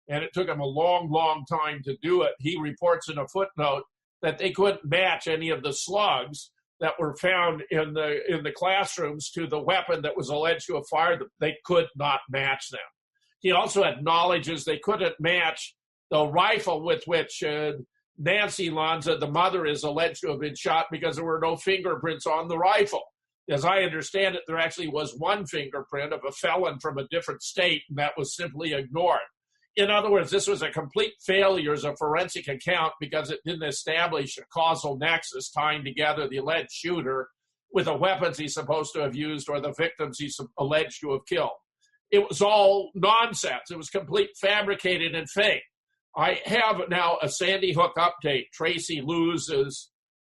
and it took him a long, long time to do it. He reports in a footnote that they couldn't match any of the slugs that were found in the classrooms to the weapon that was alleged to have fired them. They could not match them. He also acknowledges they couldn't match the rifle with which Nancy Lanza, the mother, is alleged to have been shot because there were no fingerprints on the rifle. As I understand it, there actually was one fingerprint of a felon from a different state, and that was simply ignored. In other words, this was a complete failure as a forensic account because it didn't establish a causal nexus tying together the alleged shooter with the weapons he's supposed to have used or the victims he's alleged to have killed. It was all nonsense. It was complete fabricated and fake. I have now a Sandy Hook update. Tracy loses,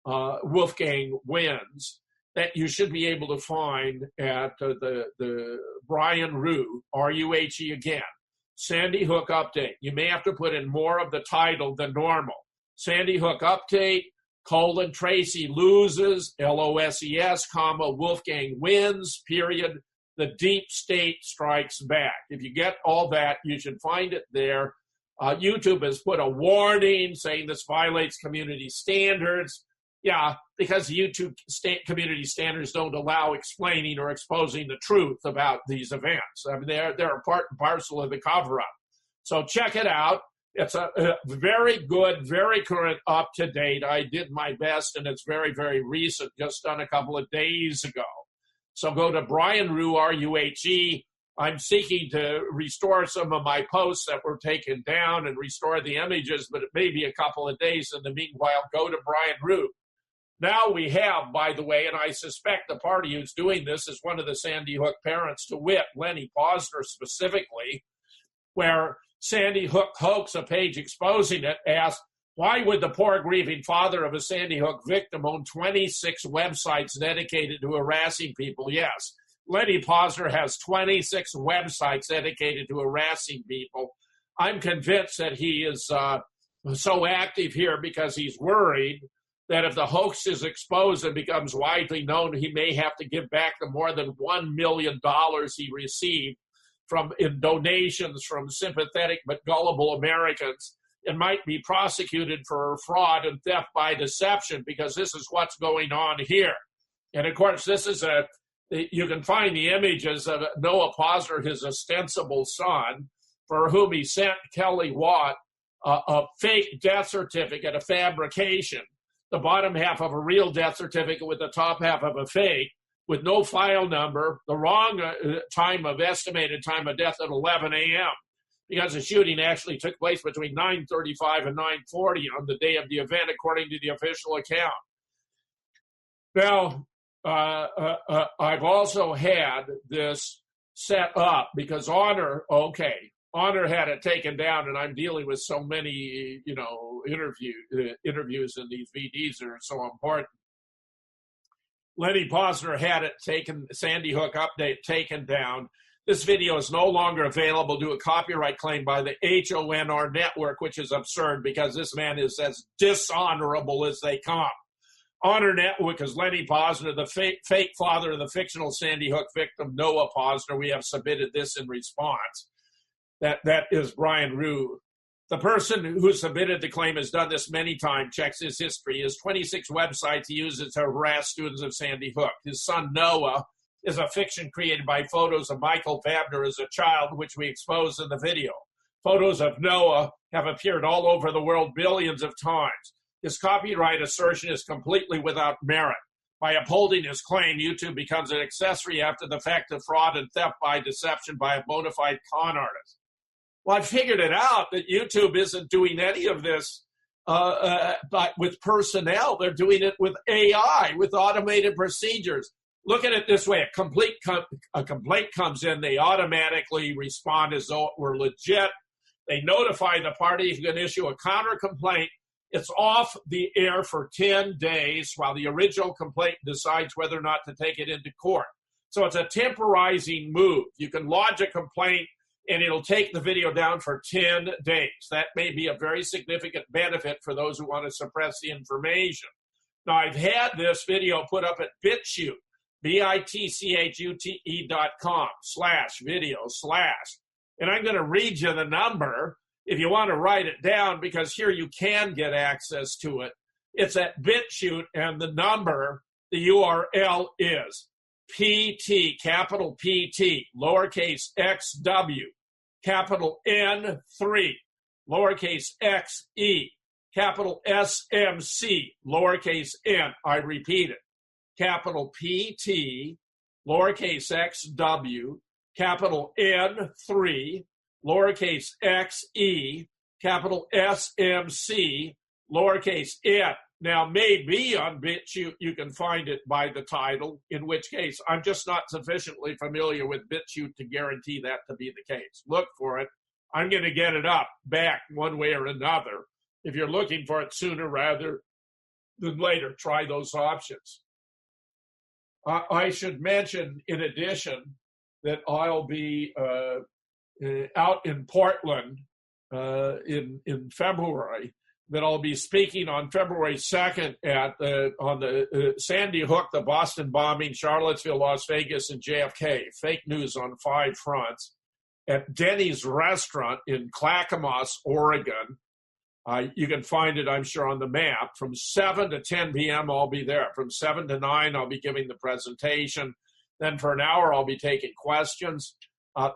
Wolfgang wins, that you should be able to find at the Brian Rue, R-U-H-E again. Sandy Hook update. You may have to put in more of the title than normal. Sandy Hook update, Tracy loses, L-O-S-E-S, Wolfgang wins, period. The deep state strikes back. If you get all that, you should find it there. YouTube has put a warning saying this violates community standards. Yeah, because YouTube community standards don't allow explaining or exposing the truth about these events. I mean, they're a part and parcel of the cover-up. So check it out. It's a very good, very current, up-to-date. I did my best, and it's very, very recent, just done a couple of days ago. So go to Brian Rue, R-U-H-E. I'm seeking to restore some of my posts that were taken down and restore the images, but it may be a couple of days. In the meanwhile, go to Brian Rue. Now we have, by the way, and I suspect the party who's doing this is one of the Sandy Hook parents, to wit, Lenny Posner specifically, where Sandy Hook hoax, a page exposing it, asked, why would the poor grieving father of a Sandy Hook victim own 26 websites dedicated to harassing people? Yes, Lenny Posner has 26 websites dedicated to harassing people. I'm convinced that he is so active here because he's worried that if the hoax is exposed and becomes widely known, he may have to give back the more than $1 million he received in donations from sympathetic but gullible Americans, and might be prosecuted for fraud and theft by deception, because this is what's going on here. And of course, this is you can find the images of Noah Posner, his ostensible son, for whom he sent Kelly Watt a fake death certificate, a fabrication, the bottom half of a real death certificate with the top half of a fake, with no file number, the wrong estimated time of death at 11 a.m., because the shooting actually took place between 9:35 and 9:40 on the day of the event, according to the official account. Now, I've also had this set up because Honor had it taken down, and I'm dealing with so many, interviews and these VDs are so important. Lenny Posner had it taken, Sandy Hook update taken down. This video is no longer available due to a copyright claim by the HONR network, which is absurd because this man is as dishonorable as they come. Honor Network is Lenny Posner, the fake father of the fictional Sandy Hook victim, Noah Posner. We have submitted this in response. That is Brian Rue. The person who submitted the claim has done this many times, checks his history. He has 26 websites he uses to harass students of Sandy Hook. His son, Noah, is a fiction created by photos of Michael Vabner as a child, which we exposed in the video. Photos of Noah have appeared all over the world billions of times. His copyright assertion is completely without merit. By upholding his claim, YouTube becomes an accessory after the fact of fraud and theft by deception by a bona fide con artist. Well, I figured it out that YouTube isn't doing any of this but with personnel. They're doing it with AI, with automated procedures. Look at it this way. A complaint comes in, they automatically respond as though it were legit. They notify the party who can issue a counter complaint. It's off the air for 10 days while the original complaint decides whether or not to take it into court. So it's a temporizing move. You can lodge a complaint and it'll take the video down for 10 days. That may be a very significant benefit for those who want to suppress the information. Now, I've had this video put up at BitChute, BITCHUTE.com/video/. And I'm going to read you the number if you want to write it down, because here you can get access to it. It's at BitChute, and the number, the URL is PT, capital PT, lowercase xw, capital N3, lowercase xe, capital SMC, lowercase n. I repeat it. Capital PT, lowercase xw, capital N3, lowercase xe, capital SMC, lowercase n. Now, maybe on BitChute you can find it by the title, in which case I'm just not sufficiently familiar with BitChute to guarantee that to be the case. Look for it. I'm going to get it up back one way or another. If you're looking for it sooner rather than later, try those options. I should mention, in addition, that I'll be out in Portland in February, that I'll be speaking on February 2nd on the Sandy Hook, the Boston bombing, Charlottesville, Las Vegas, and JFK. Fake news on 5 fronts at Denny's Restaurant in Clackamas, Oregon. You can find it, I'm sure, on the map. From 7 to 10 p.m., I'll be there. From 7 to 9, I'll be giving the presentation. Then for an hour, I'll be taking questions.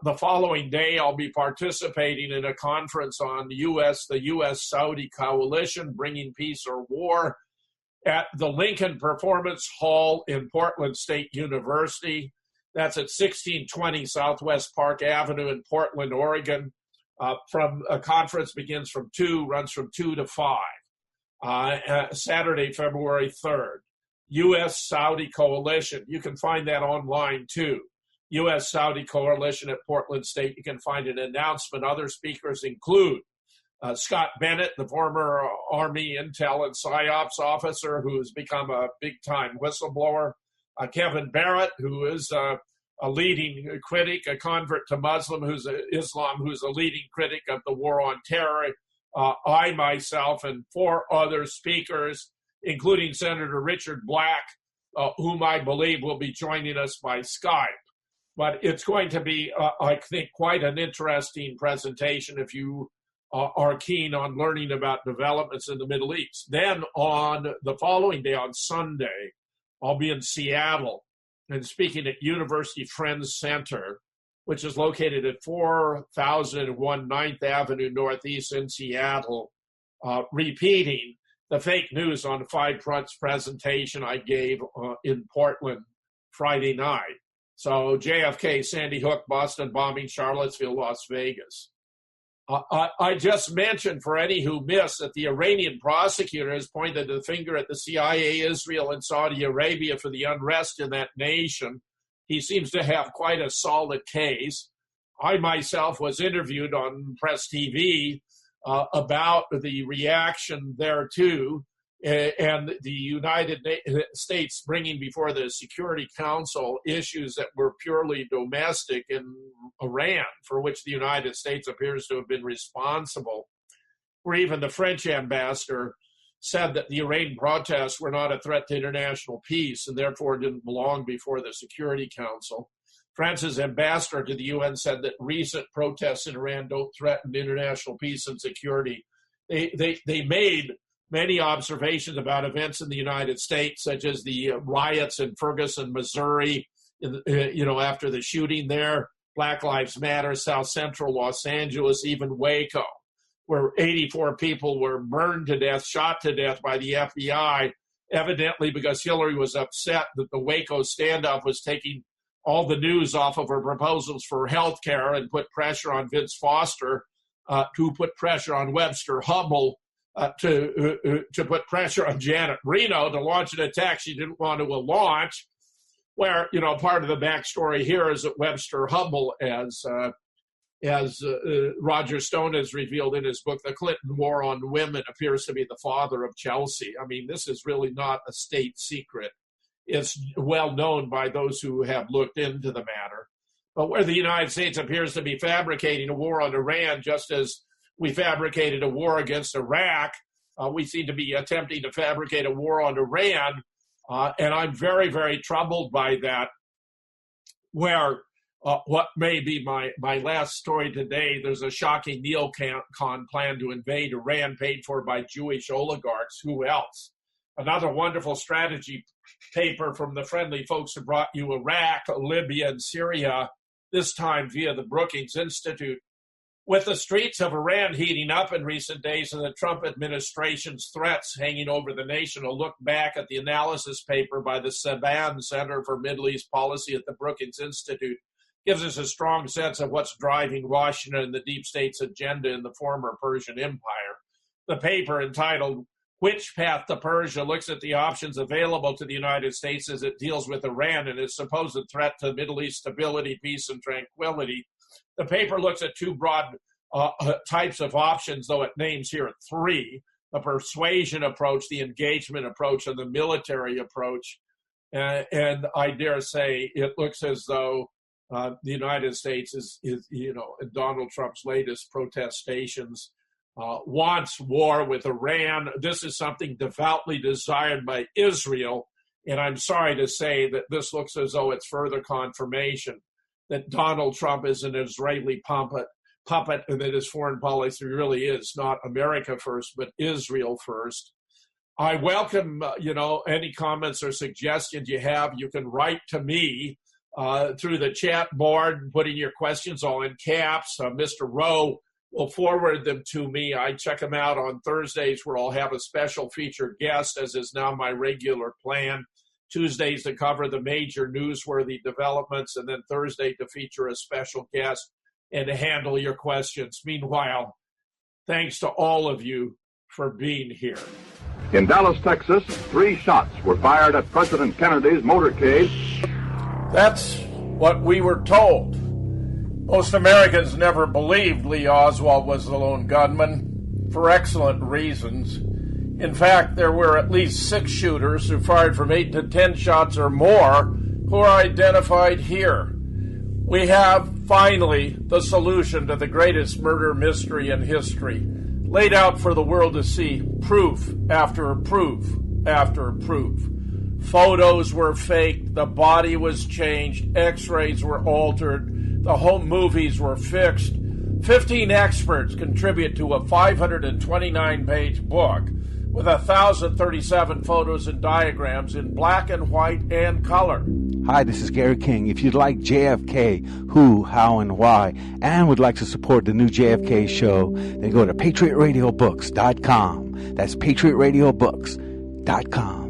The following day, I'll be participating in a conference on the U.S.-Saudi coalition, bringing peace or war, at the Lincoln Performance Hall in Portland State University. That's at 1620 Southwest Park Avenue in Portland, Oregon. From a conference begins from 2, runs from 2 to 5. Saturday, February 3rd. U.S.-Saudi coalition. You can find that online too. U.S.-Saudi coalition at Portland State. You can find an announcement. Other speakers include Scott Bennett, the former Army Intel and PsyOps officer who's become a big-time whistleblower. Kevin Barrett, who is a leading critic, a convert to Islam, who's a leading critic of the war on terror. I, myself, and 4 other speakers, including Senator Richard Black, whom I believe will be joining us by Skype. But it's going to be, I think, quite an interesting presentation if you are keen on learning about developments in the Middle East. Then on the following day, on Sunday, I'll be in Seattle and speaking at University Friends Center, which is located at 4001 9th Avenue Northeast in Seattle, repeating the fake news on 5 fronts presentation I gave in Portland Friday night. So JFK, Sandy Hook, Boston bombing, Charlottesville, Las Vegas. I just mentioned for any who missed that the Iranian prosecutor has pointed the finger at the CIA, Israel, and Saudi Arabia for the unrest in that nation. He seems to have quite a solid case. I myself was interviewed on Press TV about the reaction thereto, and the United States bringing before the Security Council issues that were purely domestic in Iran, for which the United States appears to have been responsible, where even the French ambassador said that the Iranian protests were not a threat to international peace and therefore didn't belong before the Security Council. France's ambassador to the UN said that recent protests in Iran don't threaten international peace and security. They made many observations about events in the United States, such as the riots in Ferguson, Missouri, after the shooting there, Black Lives Matter, South Central Los Angeles, even Waco, where 84 people were burned to death, shot to death by the FBI, evidently because Hillary was upset that the Waco standoff was taking all the news off of her proposals for health care and put pressure on Vince Foster to put pressure on Webster Hubbell to put pressure on Janet Reno to launch an attack she didn't want to launch, where, part of the backstory here is that Webster Hubbell, as Roger Stone has revealed in his book, The Clinton War on Women, appears to be the father of Chelsea. I mean, this is really not a state secret. It's well known by those who have looked into the matter. But where the United States appears to be fabricating a war on Iran, just as we fabricated a war against Iraq, we seem to be attempting to fabricate a war on Iran. And I'm very, very troubled by that, where what may be my last story today, there's a shocking neocon plan to invade Iran paid for by Jewish oligarchs. Who else? Another wonderful strategy paper from the friendly folks who brought you Iraq, Libya, and Syria, this time via the Brookings Institute. With the streets of Iran heating up in recent days and the Trump administration's threats hanging over the nation, a look back at the analysis paper by the Saban Center for Middle East Policy at the Brookings Institute gives us a strong sense of what's driving Washington and the deep state's agenda in the former Persian Empire. The paper, entitled Which Path to Persia, looks at the options available to the United States as it deals with Iran and its supposed threat to Middle East stability, peace, and tranquility. The paper looks at two broad types of options, though it names here three: the persuasion approach, the engagement approach, and the military approach. And I dare say it looks as though the United States is in Donald Trump's latest protestations, wants war with Iran. This is something devoutly desired by Israel. And I'm sorry to say that this looks as though it's further confirmation that Donald Trump is an Israeli puppet, and that his foreign policy really is not America first, but Israel first. I welcome, any comments or suggestions you have. You can write to me through the chat board, putting your questions all in caps. Mr. Rowe will forward them to me. I check them out on Thursdays, where I'll have a special featured guest, as is now my regular plan. Tuesdays to cover the major newsworthy developments, and then Thursday to feature a special guest and to handle your questions. Meanwhile, thanks to all of you for being here. In Dallas, Texas, 3 shots were fired at President Kennedy's motorcade. That's what we were told. Most Americans never believed Lee Oswald was the lone gunman, for excellent reasons. In fact, there were at least 6 shooters who fired from 8 to 10 shots or more who are identified here. We have, finally, the solution to the greatest murder mystery in history, laid out for the world to see, proof after proof after proof. Photos were faked, the body was changed, x-rays were altered, the home movies were fixed. 15 experts contribute to a 529-page book with 1,037 photos and diagrams in black and white and color. Hi, this is Gary King. If you'd like JFK, who, how, and why, and would like to support the new JFK show, then go to PatriotRadioBooks.com. That's PatriotRadioBooks.com.